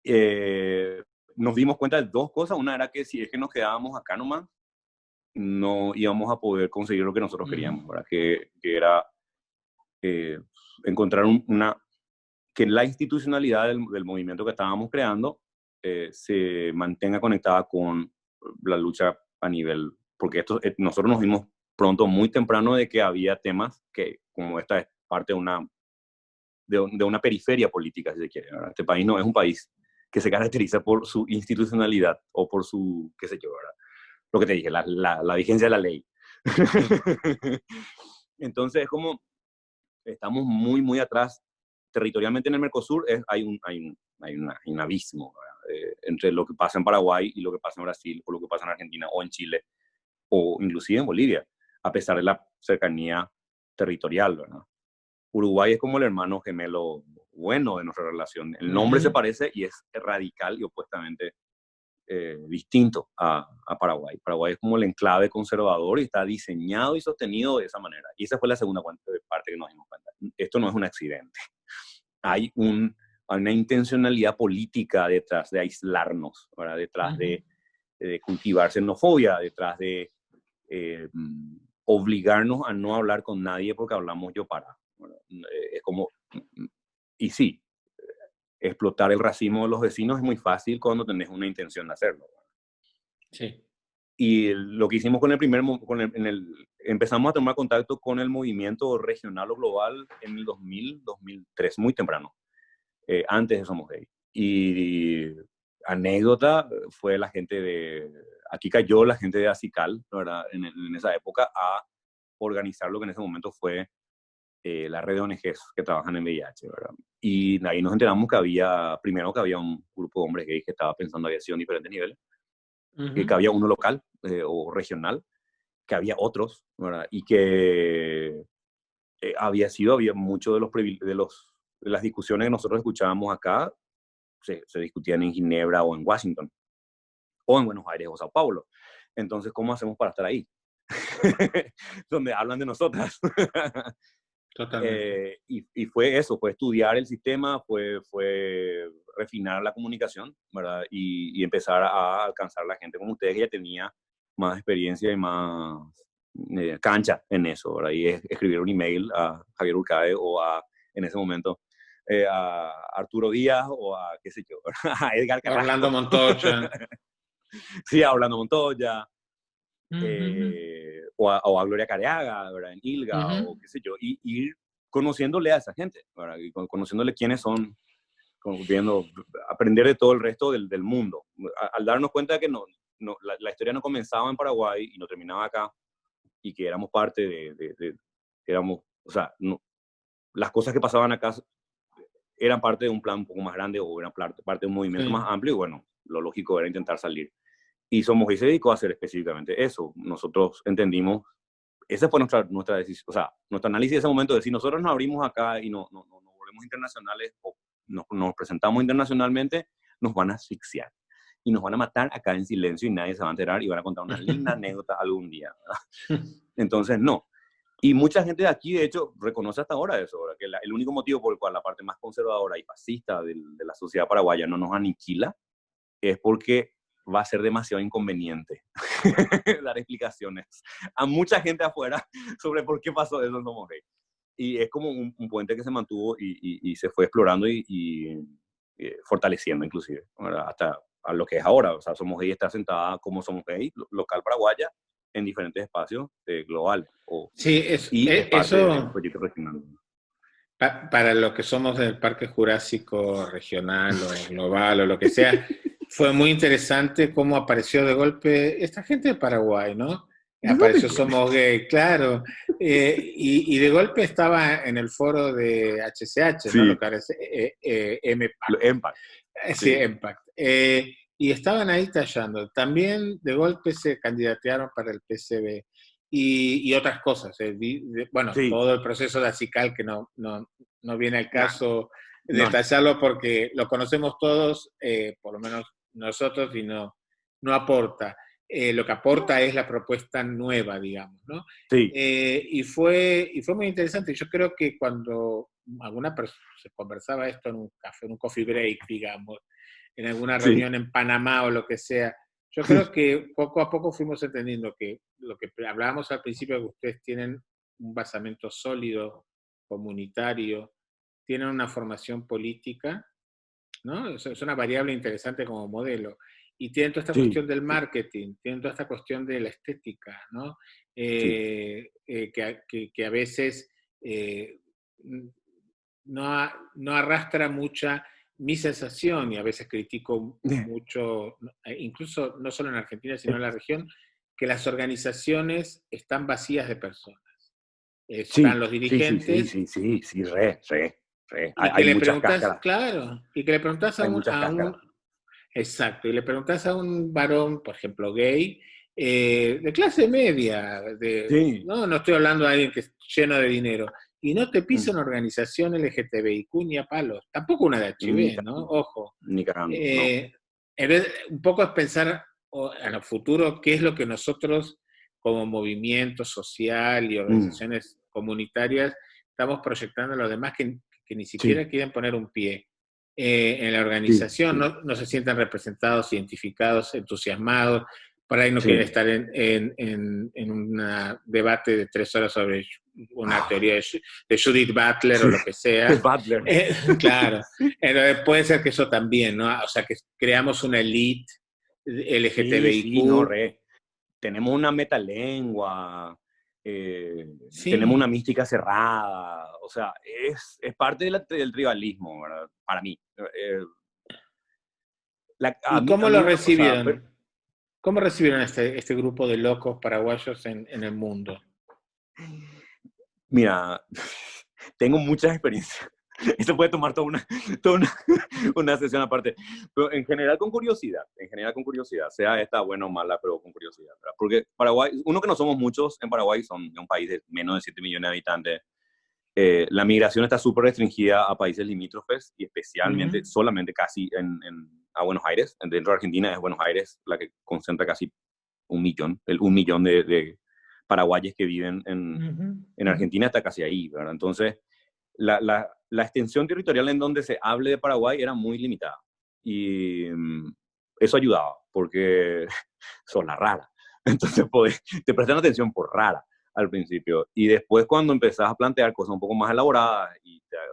Eh, Nos dimos cuenta de dos cosas. Una era que si es que nos quedábamos acá nomás, no íbamos a poder conseguir lo que nosotros Ujú. queríamos, ¿verdad? Que era eh, encontrar que la institucionalidad del movimiento que estábamos creando se mantenga conectada con la lucha a nivel, porque nosotros nos dimos pronto, muy temprano, de que había temas que, como esta es parte de una periferia política, si se quiere, ¿verdad? Este país no es un país que se caracteriza por su institucionalidad o por su, qué sé yo, ¿verdad? Lo que te dije, la vigencia de la ley. Entonces, es como estamos muy, muy atrás. Territorialmente en el Mercosur hay un abismo, entre lo que pasa en Paraguay y lo que pasa en Brasil, o lo que pasa en Argentina, o en Chile, o inclusive en Bolivia, a pesar de la cercanía territorial, ¿verdad? Uruguay es como el hermano gemelo bueno de nuestra relación. El nombre se Ujú. parece y es radical y opuestamente distinto a Paraguay. Paraguay es como el enclave conservador y está diseñado y sostenido de esa manera. Y esa fue la segunda parte que nos dimos cuenta. Esto no es un accidente. hay una intencionalidad política detrás de aislarnos, ¿verdad? Detrás de cultivar xenofobia, detrás de obligarnos a no hablar con nadie porque hablamos yo para. Es como, y sí, explotar el racismo de los vecinos es muy fácil cuando tenés una intención de hacerlo. Sí. Y lo que hicimos con el primer, empezamos a tomar contacto con el movimiento regional o global en el 2000, 2003, muy temprano, antes de Somos Gay. Y anécdota fue la gente aquí cayó la gente de ACICAL, ¿verdad? En esa época a organizar lo que en ese momento fue la red de ONGs que trabajan en VIH, ¿verdad? Y ahí nos enteramos que primero que había un grupo de hombres gays que estaba pensando aviación en diferentes niveles, que había uno local o regional, que había otros, ¿verdad? Y que había mucho de las discusiones que nosotros escuchábamos acá, se discutían en Ginebra o en Washington, o en Buenos Aires o Sao Paulo. Entonces, ¿cómo hacemos para estar ahí? Donde hablan de nosotras. Totalmente. Y fue eso, fue estudiar el sistema, fue refinar la comunicación, ¿verdad? Y empezar a alcanzar a la gente como ustedes, que ya tenía más experiencia y más cancha en eso, ¿verdad? Y escribir un email a Javier Urcae o en ese momento, a Arturo Díaz o a, qué sé yo, a Edgar Orlando Carrasco. Montoya. Sí, a Orlando Montoya. O a Gloria Careaga, ¿verdad? En ILGA, o qué sé yo, y ir conociéndole a esa gente, ¿verdad? Y conociéndole quiénes son, aprender de todo el resto del mundo. Al darnos cuenta de que la historia no comenzaba en Paraguay y no terminaba acá, y que éramos parte o sea, las cosas que pasaban acá eran parte de un plan un poco más grande o eran parte de un movimiento más amplio, y bueno, lo lógico era intentar salir. Y Somos Gay se dedicó a hacer específicamente eso. Nosotros entendimos, esa fue nuestra decisión, o sea, nuestro análisis de ese momento, de si nosotros nos abrimos acá y nos volvemos internacionales o nos presentamos internacionalmente, nos van a asfixiar y nos van a matar acá en silencio y nadie se va a enterar y van a contar una linda anécdota algún día, ¿verdad? Entonces, no. Y mucha gente de aquí, de hecho, reconoce hasta ahora eso, ¿verdad? Que el único motivo por el cual la parte más conservadora y fascista de la sociedad paraguaya no nos aniquila es porque va a ser demasiado inconveniente dar explicaciones a mucha gente afuera sobre por qué pasó eso en Somos Gay. Y es como un puente que se mantuvo y se fue explorando y fortaleciendo inclusive, ¿verdad? Hasta a lo que es ahora. O sea, Somos Gay está sentada como Somos Gay, local paraguaya, en diferentes espacios global. Sí, Y es parte del eso proyecto regional. para lo que somos del Parque Jurásico regional o global o lo que sea, fue muy interesante cómo apareció de golpe esta gente de Paraguay, ¿no? ¿De dónde Apareció viene? Somos Gay, claro. Y de golpe estaba en el foro de HCH, ¿no? Lo Sí, que ahora es MPAC. Impact. Sí, Sí, Impact. Y estaban ahí tallando. También de golpe se candidatearon para el PCB y otras cosas. Bueno, sí. todo el proceso de ACICAL que no viene al No, caso no. detallarlo porque lo conocemos todos, por lo menos nosotros, y no aporta. Lo que aporta es la propuesta nueva, digamos, ¿no? Sí, Y fue muy interesante. Yo creo que cuando alguna persona se conversaba esto en un café, en un coffee break, digamos, en alguna sí. reunión en Panamá o lo que sea, yo creo que poco a poco fuimos entendiendo que lo que hablábamos al principio, que ustedes tienen un basamento sólido, comunitario, tienen una formación política, ¿no? Es una variable interesante como modelo. Y tienen toda esta Sí, cuestión del sí, marketing, tienen toda esta cuestión de la estética, ¿no? sí. Que a veces no arrastra mucha mi sensación, y a veces critico mucho, incluso no solo en Argentina, sino en la región, que las organizaciones están vacías de personas. Están Sí, los sí, sí, sí, dirigentes sí, sí, sí, re. y que Hay le muchas preguntas, cáscaras, claro, y que le preguntas hay muchas a cáscaras. un exacto, y le preguntas a un varón, por ejemplo, gay, de clase media, Sí. no estoy hablando de alguien que es lleno de dinero, y no te pisa Mm, una organización LGTBIQ ni a palos, tampoco una de Ni HIV, ¿no? cagando, Ojo. ni cagando, no. Eh, un poco es pensar en el futuro qué es lo que nosotros como movimiento social y Mm, organizaciones comunitarias estamos proyectando a los demás, que que ni Sí, siquiera quieren poner un pie en la sí, organización, sí, no se sientan representados, identificados, entusiasmados, por ahí no quieren sí. estar en un debate de 3 horas sobre una teoría de Judith Butler o Sí, lo que sea. Butler. Claro, Sí, entonces puede ser que eso también, ¿no? O sea, que creamos una elite sí, sí, no, LGTBIQ. tenemos una metalengua, tenemos una Sí. mística cerrada, o sea, es parte del tribalismo, ¿verdad? Para mí. ¿Y A cómo mí lo una, o sea, recibieron? ¿Cómo recibieron este grupo de locos paraguayos en el mundo? mira, tengo muchas experiencias. Eso puede tomar toda una sesión aparte. Pero en general con curiosidad, sea esta buena o mala, pero con curiosidad. ¿Verdad? Porque Paraguay, uno que no somos muchos en Paraguay, son un país de menos de 7 millones de habitantes. La migración está súper restringida a países limítrofes y especialmente, Ujú, solamente casi a Buenos Aires. Dentro de Argentina es Buenos Aires la que concentra casi 1 millón, el 1 millón de paraguayos que viven ujú, en ujú. Argentina está casi ahí, ¿verdad? Entonces, la extensión territorial en donde se hable de Paraguay era muy limitada. Y eso ayudaba, porque son la rara. Entonces, te prestan atención por rara al principio. Y después, cuando empezás a plantear cosas un poco más elaboradas,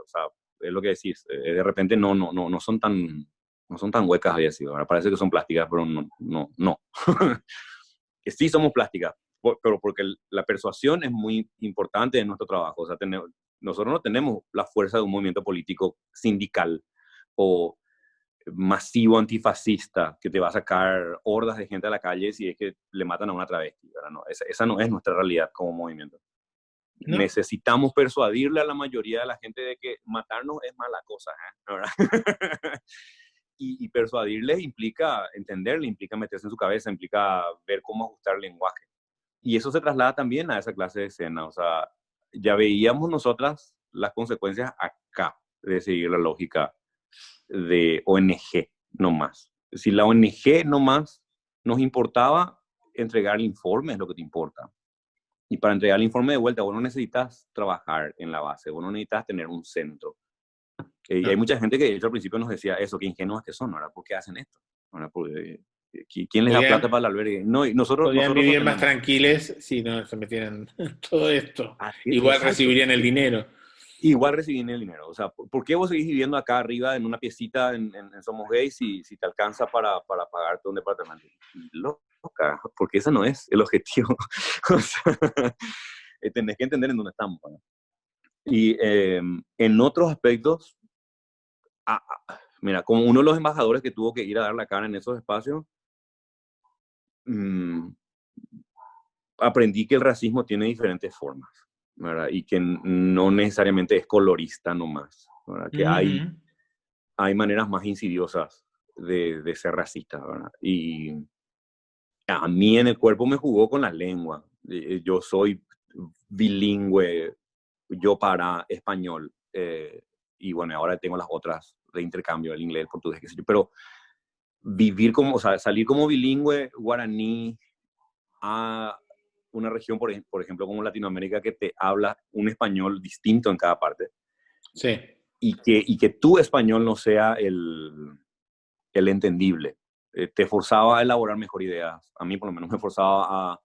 o sea, es lo que decís, de repente no son tan. No son tan huecas, había sido. Ahora parece que son plásticas, pero no. Que sí somos plásticas, pero porque la persuasión es muy importante en nuestro trabajo. O sea, nosotros no tenemos la fuerza de un movimiento político sindical o masivo antifascista que te va a sacar hordas de gente a la calle si es que le matan a una travesti. ¿Verdad? No, esa no es nuestra realidad como movimiento. No, Necesitamos persuadirle a la mayoría de la gente de que matarnos es mala cosa, ¿verdad? Y persuadirles implica entenderle, implica meterse en su cabeza, implica ver cómo ajustar el lenguaje. Y eso se traslada también a esa clase de escena. O sea, ya veíamos nosotras las consecuencias acá de seguir la lógica de ONG nomás. Si la ONG nomás nos importaba entregar el informe, es lo que te importa. Y para entregar el informe de vuelta, vos no necesitas trabajar en la base, vos no necesitas tener un centro. Y hay no. mucha gente que de hecho al principio nos decía eso, qué ingenuos que son, ¿verdad? ¿Por qué hacen esto? ¿Verdad? Porque, ¿quién les da plata Podrían, para el albergue? No, y podrían nosotros no vivir más tenemos. tranquiles si no se metieran en todo esto. Igual Exacto. recibirían el dinero. Igual recibí el dinero. O sea, ¿por qué vos seguís viviendo acá arriba en una piecita en Somos Gays si te alcanza para pagarte un departamento? Loca, porque ese no es el objetivo. O sea, tenés que entender en dónde estamos. ¿No? Y en otros aspectos, mira, como uno de los embajadores que tuvo que ir a dar la cara en esos espacios, mmm, aprendí que el racismo tiene diferentes formas, ¿verdad? Y que no necesariamente es colorista nomás, ¿verdad? Que Ujú. hay maneras más insidiosas de ser racista, ¿verdad? Y a mí en el cuerpo me jugó con la lengua. Yo soy bilingüe, yo para español, y bueno, ahora tengo las otras de intercambio, el inglés, el portugués, qué sé yo, pero o sea, salir como bilingüe guaraní a una región, por ejemplo, como Latinoamérica, que te habla un español distinto en cada parte, Sí. y que tu español no sea el entendible. Te forzaba a elaborar mejor ideas. A mí, por lo menos, me forzaba a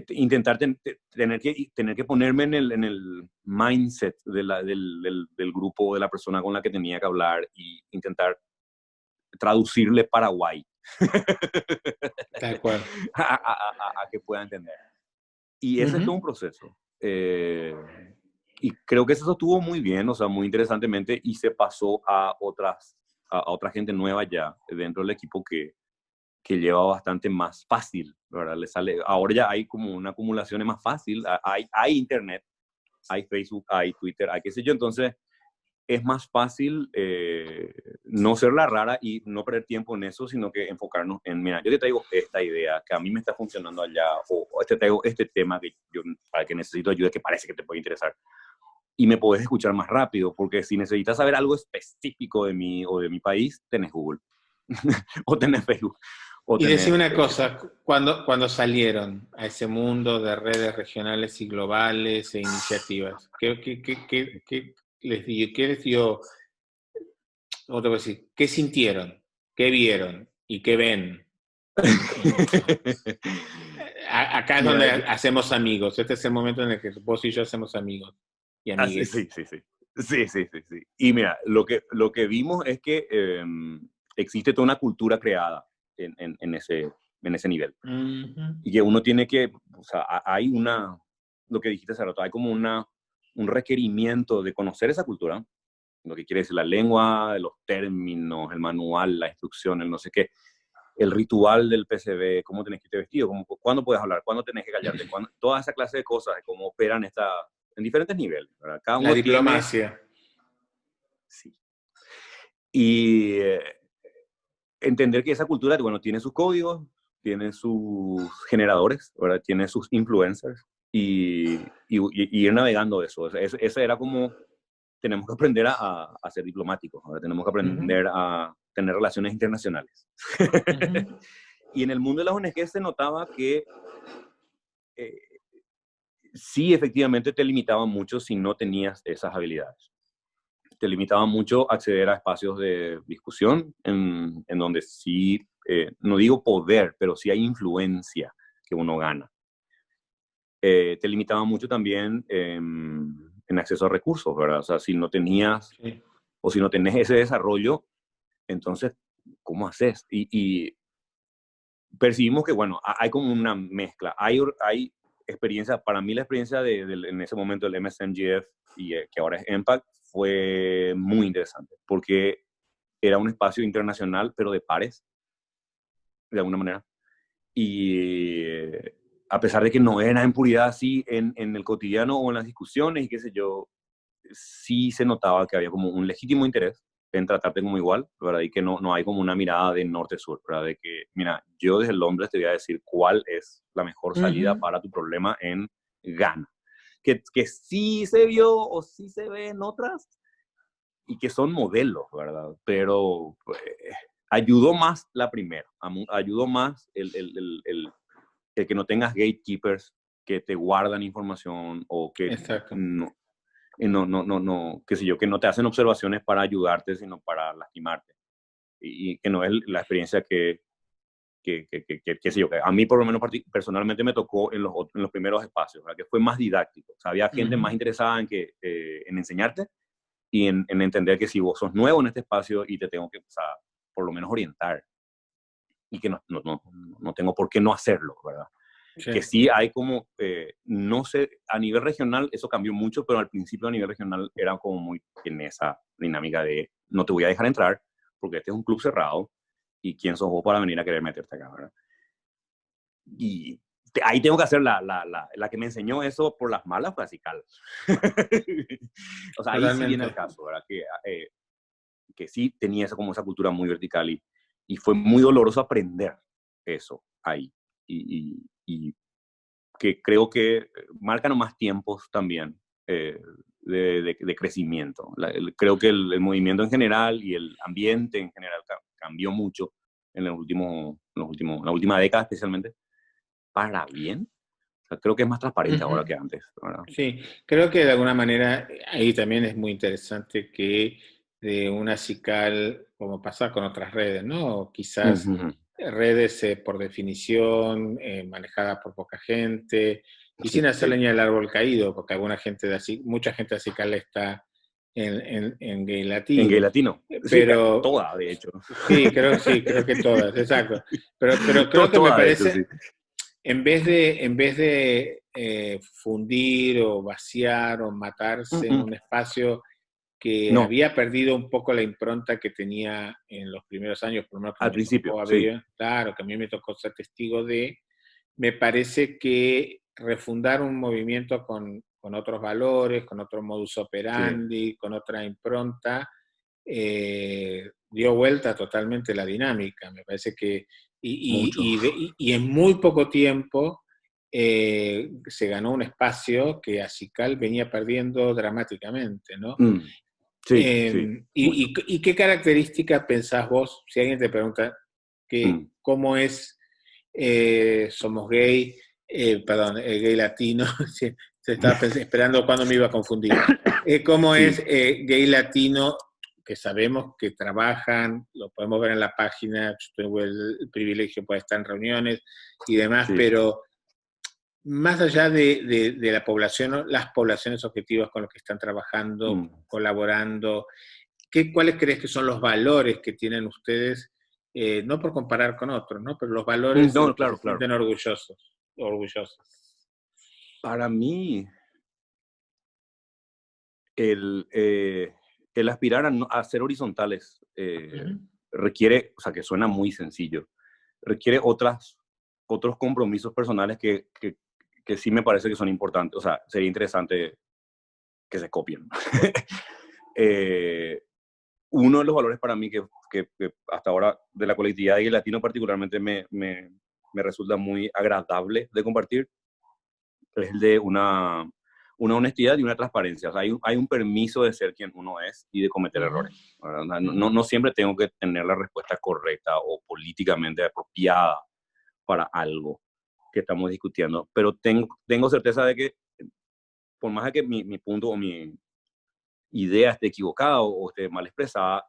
intentar tener que ponerme en el mindset del grupo, de la persona con la que tenía que hablar y intentar traducirle Paraguay Tal cual. a que pueda entender. Y ese es todo un Ujú. proceso. Y creo que eso estuvo muy bien, o sea, muy interesantemente, y se pasó a otra gente nueva ya dentro del equipo que lleva bastante más fácil, ¿verdad? Ahora ya hay como una acumulación más fácil, hay internet, hay Facebook, hay Twitter, hay qué sé yo, entonces es más fácil no ser la rara y no perder tiempo en eso, sino que enfocarnos en, mira, yo te traigo esta idea que a mí me está funcionando allá, o te traigo este tema para que necesito ayuda, que parece que te puede interesar. Y me podés escuchar más rápido, porque si necesitas saber algo específico de mí o de mi país, tenés Google, o tenés Facebook, o Y decime tenés, una cosa, cuando salieron a ese mundo de redes regionales y globales e iniciativas, qué les dio, ¿cómo te voy a decir? ¿Qué sintieron? ¿Qué vieron? ¿Y qué ven? Acá es Mira, donde hacemos amigos. Este es el momento en el que vos y yo hacemos amigos y sí, amigues. sí, sí, sí. Sí, sí, sí, sí. Y mira, lo que vimos es que existe toda una cultura creada en ese nivel. Uh-huh. Y que uno tiene que, o sea, hay lo que dijiste hace rato, hay como un requerimiento de conocer esa cultura, lo que quiere decir la lengua, los términos, el manual, la instrucción, el no sé qué, el ritual del PCB, cómo tenés que irte vestido, cuándo puedes hablar, cuándo tenés que callarte, toda esa clase de cosas, de cómo operan en diferentes niveles, ¿verdad? Cada La uno tiene, diplomacia. sí, y entender que esa cultura, bueno, tiene sus códigos, tiene sus generadores, ¿verdad? Tiene sus influencers y ir navegando eso. Ese era como, tenemos que aprender a ser diplomáticos, ¿verdad? Tenemos que Uh-huh. aprender a tener relaciones internacionales. Uh-huh. Y en el mundo de las ONG se notaba que eh, sí, efectivamente te limitaban mucho si no tenías esas habilidades. Te limitaba mucho acceder a espacios de discusión en donde sí, no digo poder, pero sí hay influencia que uno gana. Te limitaba mucho también en acceso a recursos, ¿verdad? O sea, si no tenías Sí. o si no tenés ese desarrollo, entonces, ¿cómo haces? Y percibimos que, bueno, hay como una mezcla. Hay experiencia, para mí la experiencia en ese momento del MSNGF y que ahora es Impact fue muy interesante, porque era un espacio internacional, pero de pares, de alguna manera. Y a pesar de que no era en puridad así en el cotidiano o en las discusiones y qué sé yo, sí se notaba que había como un legítimo interés en tratarte como igual, ¿verdad? Y que no hay como una mirada de norte-sur, ¿verdad? De que, mira, yo desde Londres te voy a decir cuál es la mejor salida Uh-huh. para tu problema en Ghana. Que sí se vio o sí se ve en otras y que son modelos, ¿verdad? Pero ayudó más la primera, ayudó más el que no tengas gatekeepers que te guardan información o que Exacto. qué sé yo, que no te hacen observaciones para ayudarte, sino para lastimarte. Y que no es la experiencia qué sé yo, que a mí por lo menos personalmente me tocó en los primeros espacios, ¿verdad? Que fue más didáctico. O sea, había gente Uh-huh. más interesada en enseñarte y en entender que si vos sos nuevo en este espacio y te tengo que, o sea, por lo menos orientar y que no tengo por qué no hacerlo, ¿verdad? Sí. Que sí hay como, no sé, a nivel regional eso cambió mucho, pero al principio a nivel regional era como muy en esa dinámica de no te voy a dejar entrar porque este es un club cerrado y quién sos vos para venir a querer meterte acá, ¿verdad? Y ahí tengo que hacer la que me enseñó eso por las malas fue Acical. O sea, ahí sí viene el Totalmente. caso, ¿verdad? Que sí tenía como esa cultura muy vertical y fue muy doloroso aprender eso ahí. Y que creo que marcan más tiempos también de crecimiento. Creo que el movimiento en general y el ambiente en general cambió mucho en la última década especialmente, para bien. O sea, creo que es más transparente ahora Uh-huh. que antes, ¿verdad? Sí, creo que de alguna manera ahí también es muy interesante que de una CICAL, como pasa con otras redes, ¿no? Uh Quizás -huh. redes por definición, manejadas por poca gente y Sí, sin hacer sí. leña del árbol caído, porque alguna gente de así, mucha gente de CICAL está en gay En gay latino. latino. Sí, Pero toda, de hecho. sí, creo que todas, exacto. Pero creo que me Toda, de hecho, sí. parece, en vez de fundir o vaciar o matarse en un espacio que No, había perdido un poco la impronta que tenía en los primeros años, por lo menos que al me principio, tocó sí. abrir, claro, que a mí me tocó ser testigo de, me parece que refundar un movimiento con otros valores, con otro modus Sí, operandi, con otra impronta, dio vuelta totalmente la dinámica. Me parece que, mucho. y en muy poco tiempo se ganó un espacio que Acical venía perdiendo dramáticamente, ¿no? Mm, sí, sí, mucho. Y qué características pensás vos, si alguien te pregunta Mm. cómo es Somos Gay, perdón, gay latino, Se estaba esperando cuándo me iba a confundir. ¿Cómo Sí, es Gay Latino? Que sabemos que trabajan, lo podemos ver en la página, yo tengo el privilegio de estar en reuniones y demás, sí. pero más allá de la población, ¿no? Las poblaciones objetivas con las que están trabajando, Mm. colaborando, ¿cuáles crees que son los valores que tienen ustedes? No por comparar con otros, ¿no? Pero los valores de No, los que se claro, claro. sienten orgullosos, orgullosos. Para mí, el, eh, el aspirar a ser horizontales Ujú. requiere, o sea, que suena muy sencillo, requiere otros compromisos personales que sí me parece que son importantes. O sea, sería interesante que se copien. eh, Uno de los valores para mí que hasta ahora de la colectividad y el latino particularmente me resulta muy agradable de compartir es el de una honestidad y una transparencia. O sea, hay un permiso de ser quien uno es y de cometer Ujú. errores. No siempre tengo que tener la respuesta correcta o políticamente apropiada para algo que estamos discutiendo, pero tengo certeza de que por más de que mi punto o mi idea esté equivocada o esté mal expresada,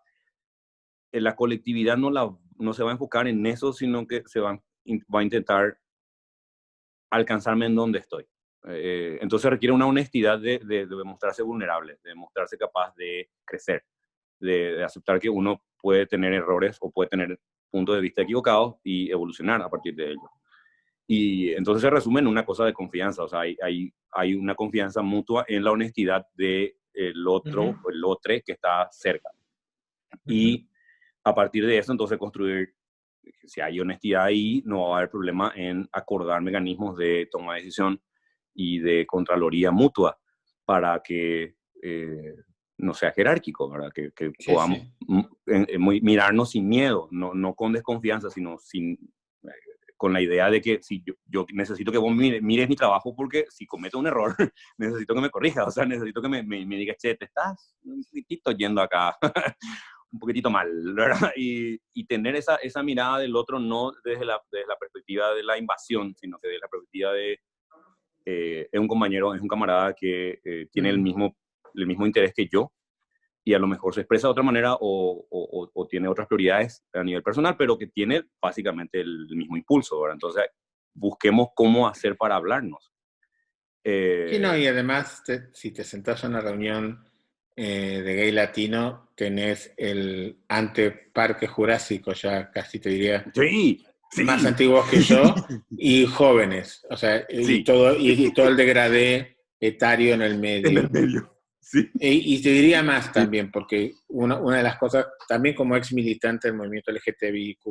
la colectividad no se va a enfocar en eso, sino que va a intentar alcanzarme en donde estoy. Entonces requiere una honestidad de mostrarse vulnerable, de mostrarse capaz de crecer, de aceptar que uno puede tener errores o puede tener puntos de vista equivocados y evolucionar a partir de ello. Y entonces se resume en una cosa de confianza, o sea, hay una confianza mutua en la honestidad del otro Ujú. o el otro que está cerca. Ujú. Y a partir de eso, entonces construir, si hay honestidad ahí, no va a haber problema en acordar mecanismos de toma de decisión y de contraloría mutua para que no sea jerárquico, ¿verdad? Que Sí, podamos sí. mirarnos sin miedo, no con desconfianza, sino con la idea de que si yo necesito que vos mires mi trabajo porque si cometo un error, necesito que me corrijas, o sea, necesito que me digas, che, te estás un poquitito yendo acá un poquitito mal, ¿verdad? Y tener esa mirada del otro no desde la perspectiva de la invasión, sino que desde la perspectiva de es un compañero, es un camarada que tiene Mm. el mismo interés que yo y a lo mejor se expresa de otra manera o tiene otras prioridades a nivel personal, pero que tiene básicamente el mismo impulso, ¿verdad? Entonces, busquemos cómo hacer para hablarnos. Sí, no, Eh, y además, si te sentás a una reunión de gay latino, tenés el anteparque jurásico, ya casi te diría, sí, más sí, antiguos que yo, y jóvenes, o sea, sí, y todo el degradé etario en el en el medio. medio, sí, Y te diría más sí, también, porque una de las cosas, también como ex militante del movimiento LGTBIQ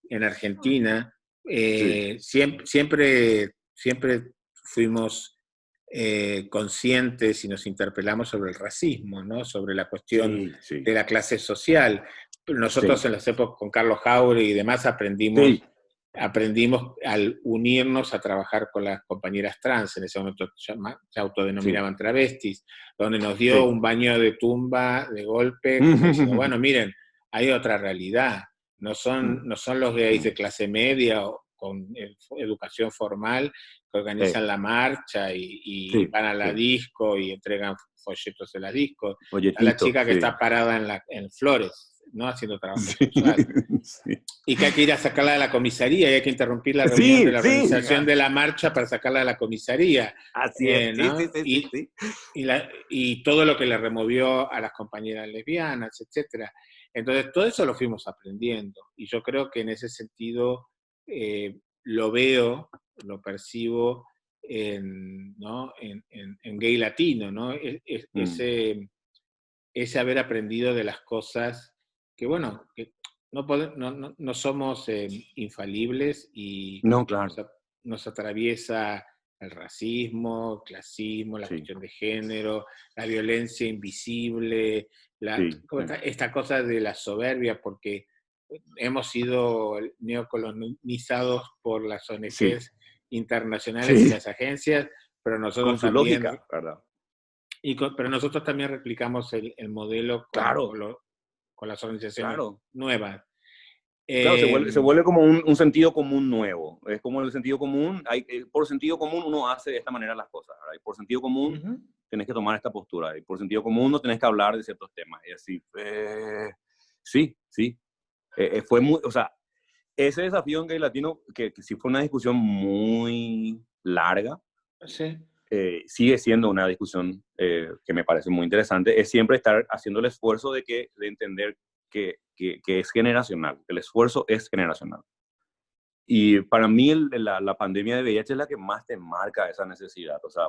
en Argentina, sí, siempre fuimos conscientes y nos interpelamos sobre el racismo, ¿no? Sobre la cuestión sí, sí, de la clase social. Nosotros sí, en las épocas con Carlos Jauregui y demás sí, aprendimos al unirnos a trabajar con las compañeras trans, en ese momento se sí, autodenominaban travestis, donde nos dio sí. un baño de tumba de golpe, como diciendo, bueno, miren, hay otra realidad, no son los gays de clase media o con educación formal que organizan la marcha y Sí, van a la sí. disco y entregan folletos de la disco. Está la Folletito, chica que sí. está parada en Flores, ¿no? Haciendo trabajo Sí, sexual. sí. Y que hay que ir a sacarla de la comisaría y hay que interrumpir la reunión de Sí, la sí. organización de la marcha para sacarla de la comisaría, Así es. Sí, sí, ¿no? sí, sí, sí. Y todo lo que le removió a las compañeras lesbianas, etcétera. Entonces, todo eso lo fuimos aprendiendo. Y yo creo que en ese sentido lo veo, lo percibo ¿no? En gay latino, ¿no? Mm. Ese haber aprendido de las cosas que, bueno, que no somos infalibles y No, nos, claro. nos atraviesa el racismo, el clasismo, la Sí, cuestión de género, la violencia invisible, sí, sí. esta cosa de la soberbia, porque hemos sido neocolonizados por las Sí, ONGs internacionales y sí. las agencias, pero nosotros Con su también lógica, ¿verdad? pero nosotros también replicamos el modelo Claro, con las organizaciones claro. nuevas. Claro, se vuelve como un sentido común nuevo. Es como el sentido común, por sentido común uno hace de esta manera las cosas, ¿verdad? Y por sentido común Ujú. tenés que tomar esta postura. Y por sentido común no tenés que hablar de ciertos temas. Y así, sí, sí. Fue muy, o sea, ese desafío en Gay Latino, que sí fue una discusión muy larga, Sí. sigue siendo una discusión que me parece muy interesante, es siempre estar haciendo el esfuerzo de entender que es generacional, que el esfuerzo es generacional. Y para mí la pandemia de VIH es la que más te marca esa necesidad. O sea,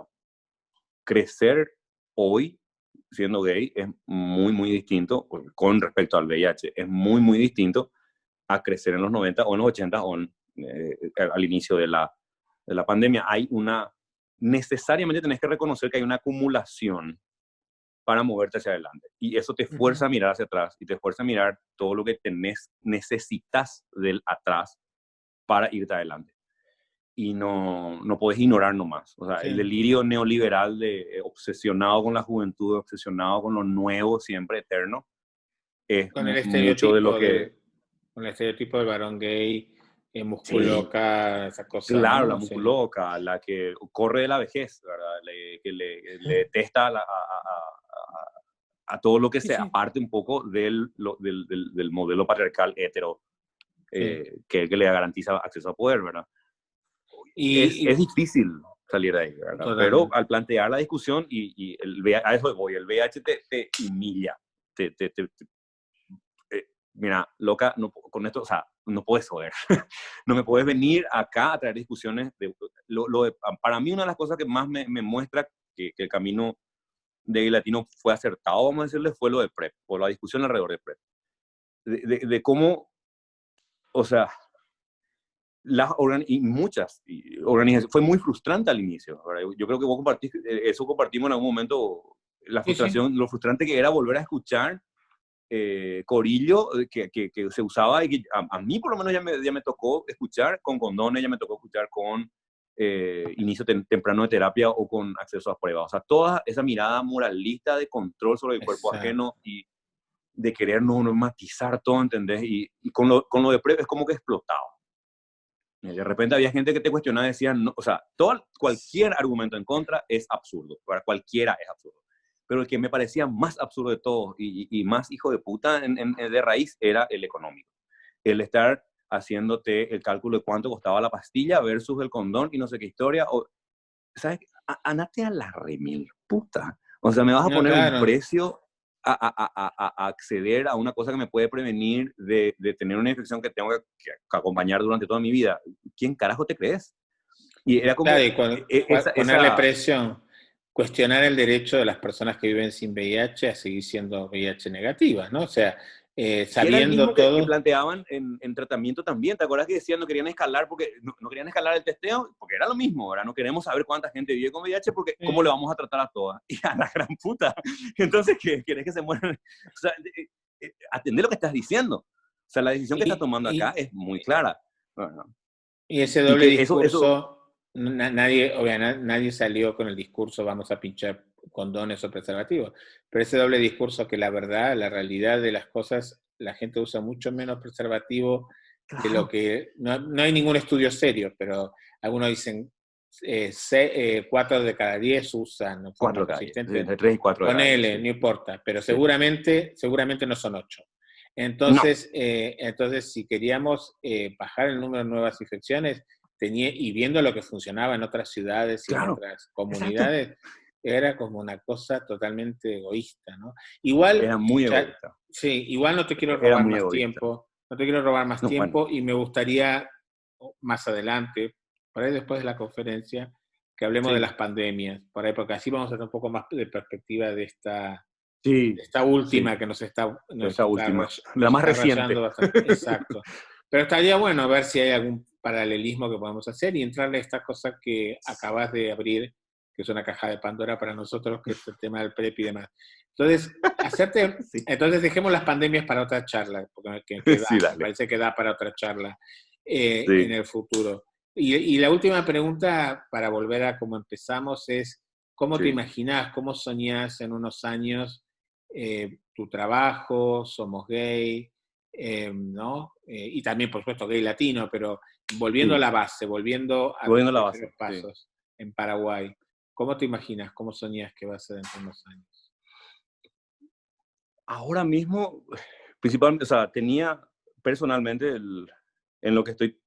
crecer hoy siendo gay es muy, muy distinto con respecto al VIH. Es muy, muy distinto a crecer en los 90 o en los 80 o al inicio de la pandemia. Necesariamente tenés que reconocer que hay una acumulación para moverte hacia adelante. Y eso te fuerza Ujú. a mirar hacia atrás y te fuerza a mirar todo lo que necesitas del atrás para irte adelante. Y no puedes ignorar nomás. O sea, el Sí. delirio neoliberal obsesionado con la juventud, obsesionado con lo nuevo, siempre eterno, es Con el mucho de lo estereotipo que... con el estereotipo del varón gay, Sí, musculoca, esa cosa, claro, la ¿no? Sí. musculoca, la que corre de la vejez, ¿verdad? Que le detesta a todo lo que Sí, se sí. aparte un poco del modelo patriarcal hetero Sí. que le garantiza acceso a poder, ¿verdad? Es Y difícil salir de ahí, ¿verdad? Pero totalmente. al plantear la discusión, a eso voy, el VIH te humilla, te, te, te, mira, loca, no, con esto, o sea, no puedes joder. No me puedes venir acá a traer discusiones. Para mí, una de las cosas que más me muestra que el camino de Gay Latino fue acertado, vamos a decirle, fue lo de PrEP, o la discusión alrededor de PrEP. De cómo, o sea, y muchas organizaciones, fue muy frustrante al inicio, ¿verdad? Yo creo que vos eso compartimos en algún momento, la Sí, sí. frustración, lo frustrante que era volver a escuchar corillo que se usaba y que a mí por lo menos ya me tocó escuchar con condones, ya me tocó escuchar con inicio temprano de terapia o con acceso a pruebas. O sea, toda esa mirada moralista de control sobre el cuerpo Exacto. ajeno y de querer normatizar todo, ¿entendés? Y con lo de PrEP es como que explotaba. De repente había gente que te cuestionaba y decía, no, o sea, cualquier argumento en contra es absurdo, para cualquiera es absurdo. Pero el que me parecía más absurdo de todos y más hijo de puta de raíz era el económico. El estar haciéndote el cálculo de cuánto costaba la pastilla versus el condón y no sé qué historia. ¿Sabes? Andate a la remil puta. O sea, me vas a No, poner un claro. precio a acceder a una cosa que me puede prevenir de tener una infección que tengo que acompañar durante toda mi vida. ¿Quién carajo te crees? Y era Claro, como y ponerle esa presión, cuestionar el derecho de las personas que viven sin VIH a seguir siendo VIH negativas, ¿no? O sea, que era el sabiendo mismo que todo. planteaban en tratamiento también. ¿Te acuerdas que decían no querían escalar porque no querían escalar el testeo? Porque era lo mismo, ¿verdad? No queremos saber cuánta gente vive con VIH porque ¿cómo le vamos a tratar a todas? Y a la gran puta. Entonces, ¿qué querés que se mueran? O sea, atender lo que estás diciendo. O sea, la decisión que estás Y, tomando acá y, es muy clara. Bueno, y ese y doble que eso, discurso, nadie, obviamente, nadie salió con el discurso vamos a pinchar condones o preservativos, pero ese doble discurso que la verdad, la realidad de las cosas, la gente usa mucho menos preservativo de lo claro, que, no hay ningún estudio serio, pero algunos dicen 4 de cada 10 usan en forma 4 de cada 10, consistente. entre 3 y 4 de cada 10, Ponele, sí. no importa, pero Sí. seguramente no son 8. No, Entonces, si queríamos bajar el número de nuevas infecciones, y viendo lo que funcionaba en otras ciudades y en claro, otras exacto. comunidades, era como una cosa totalmente egoísta, ¿no? Igual, Era muy ya, egoísta. sí, igual no te quiero Era robar muy más egoísta. tiempo, no te quiero robar más No, bueno, tiempo y me gustaría más adelante, por ahí después de la conferencia, que hablemos de sí, las pandemias, por ahí, porque así vamos a tener un poco más de perspectiva de sí, esta sí. última que nos Esta última, la nos más está reciente. rayando bastante. Exacto. Pero estaría bueno ver si hay algún paralelismo que podemos hacer y entrarle a esta cosa que acabas de abrir, que es una caja de Pandora para nosotros, que es el tema del PrEP y demás. Entonces, Sí, entonces dejemos las pandemias para otra charla, porque sí, me dale. parece que da para otra charla en Sí, el futuro. Y la última pregunta, para volver a cómo empezamos, es, ¿cómo te sí. imaginas, cómo soñás en unos años tu trabajo, Somos Gay? ¿no? Y también, por supuesto, gay latino, pero volviendo a Sí, la base, volviendo a tus volviendo a la primeros base, sí. pasos en Paraguay, ¿cómo te imaginas, cómo soñás que va a ser dentro de unos años? Ahora mismo, principalmente, o sea, tenía personalmente, en lo que estoy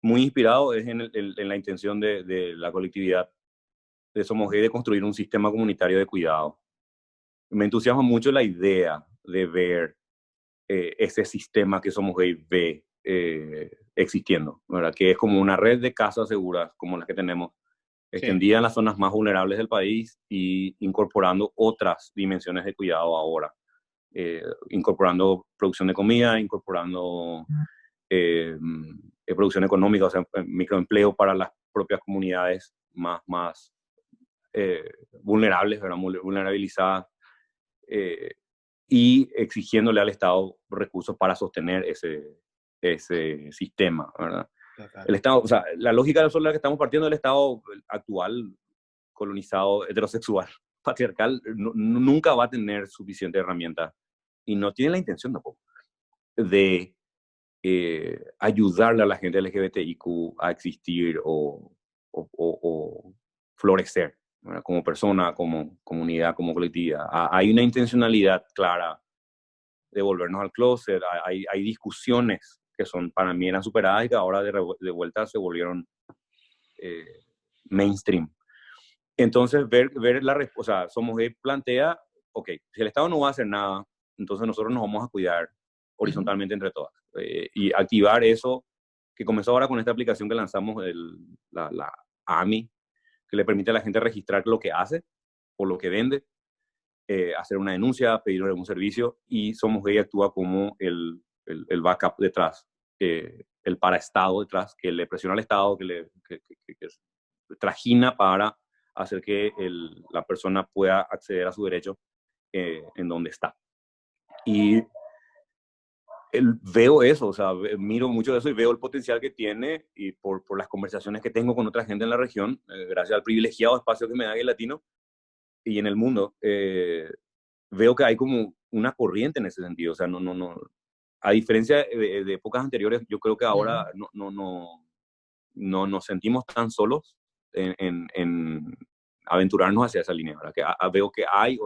muy inspirado es en la intención de la colectividad de Somos Gay de construir un sistema comunitario de cuidado. Me entusiasma mucho la idea de ver ese sistema que Somos Gay ve existiendo, ¿verdad? Que es como una red de casas seguras como las que tenemos, Sí, extendida en las zonas más vulnerables del país y incorporando otras dimensiones de cuidado ahora. Incorporando producción de comida, incorporando eh, producción económica, o sea, microempleo para las propias comunidades más vulnerables, ¿verdad? Vulnerabilizadas, eh, y exigiéndole al Estado recursos para sostener ese sistema, ¿verdad? total. El Estado, o sea, la lógica sobre la que estamos partiendo del Estado actual, colonizado, heterosexual, patriarcal, nunca va a tener suficiente herramienta y no tiene la intención tampoco de ayudarle a la gente LGBTIQ a existir o florecer, ¿verdad? Como persona, como comunidad, como colectividad. Hay una intencionalidad clara de volvernos al closet, hay discusiones que son para mí eran superadas y que ahora de vuelta se volvieron eh, mainstream. Entonces, ver la respuesta, o sea, Somos Gay plantea, ok, si el Estado no va a hacer nada, entonces nosotros nos vamos a cuidar Ujú. horizontalmente entre todas. Y activar eso que comenzó ahora con esta aplicación que lanzamos, la AMI, que le permite a la gente registrar lo que hace o lo que vende, hacer una denuncia, pedir algún servicio, y Somos Gay actúa como el backup detrás, el paraestado detrás, que le presiona al Estado, que trajina para hacer que la persona pueda acceder a su derecho en donde está. Y veo eso, o sea, miro mucho de eso y veo el potencial que tiene y por las conversaciones que tengo con otra gente en la región, gracias al privilegiado espacio que me da el latino y en el mundo, veo que hay como una corriente en ese sentido, o sea, no, a diferencia de épocas anteriores, yo creo que ahora Ujú. no nos sentimos tan solos en aventurarnos hacia esa línea, ¿verdad? Que veo que hay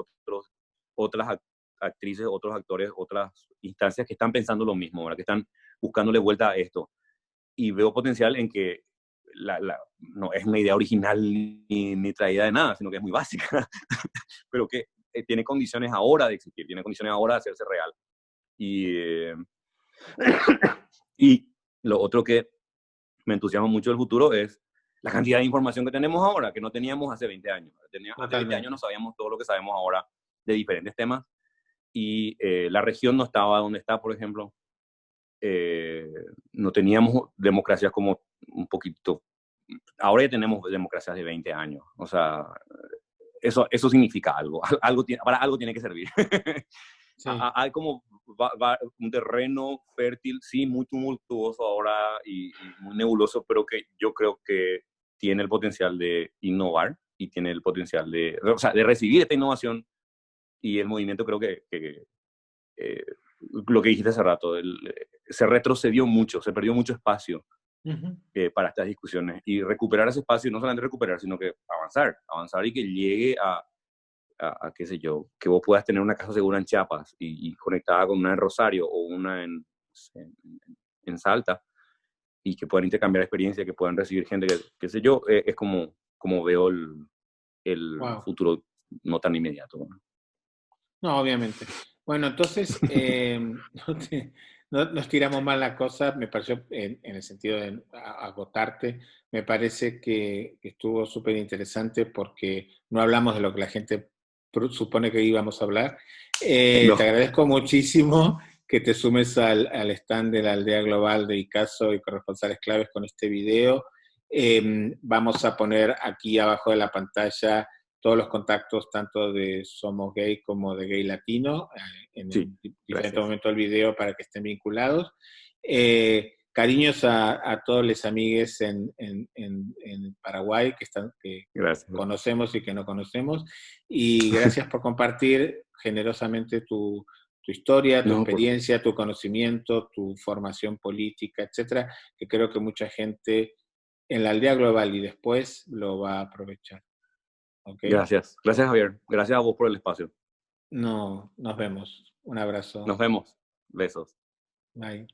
otras actrices, otros actores, otras instancias que están pensando lo mismo, ¿verdad? Que están buscándole vuelta a esto. Y veo potencial en que no es una idea original ni traída de nada, sino que es muy básica, pero que tiene condiciones ahora de existir, tiene condiciones ahora de hacerse real. Y, y lo otro que me entusiasma mucho del futuro es la cantidad de información que tenemos ahora, que no teníamos hace 20 años. Hace 20 años no Totalmente. sabíamos todo lo que sabemos ahora de diferentes temas y la región no estaba donde está, por ejemplo. No teníamos democracias como un poquito... Ahora ya tenemos democracias de 20 años. O sea, eso significa algo. Para algo tiene que servir. Sí. Hay como un terreno fértil, sí, muy tumultuoso ahora y muy nebuloso, pero que yo creo que tiene el potencial de innovar y tiene el potencial o sea, de recibir esta innovación y el movimiento creo que eh, lo que dijiste hace rato, se retrocedió mucho, se perdió mucho espacio Ujú. para estas discusiones y recuperar ese espacio, no solamente recuperar, sino que avanzar y que llegue qué sé yo, que vos puedas tener una casa segura en Chiapas y conectada con una en Rosario o una en Salta y que puedan intercambiar experiencia, que puedan recibir gente, qué sé yo, es como veo el Wow. futuro no tan inmediato, ¿no? No, obviamente. Bueno, entonces, no nos tiramos mal la cosa, me pareció, en el sentido de agotarte, me parece que estuvo súper interesante porque no hablamos de lo que la gente supone que íbamos a hablar. No, Te agradezco muchísimo que te sumes al stand de la Aldea Global de ICASO y corresponsales claves con este video. Vamos a poner aquí abajo de la pantalla todos los contactos tanto de Somos Gay como de Gay Latino en sí, diferentes gracias. momentos del video para que estén vinculados. Cariños a todos los amigues en Paraguay que Gracias. conocemos y que no conocemos. Y gracias por compartir generosamente tu tu historia, tu No, por experiencia, tu conocimiento, tu formación política, etcétera, que creo que mucha gente en la aldea global y después lo va a aprovechar. ¿Ok? Gracias. Gracias, Javier. Gracias a vos por el espacio. No, nos vemos. Un abrazo. Nos vemos. Besos. Bye.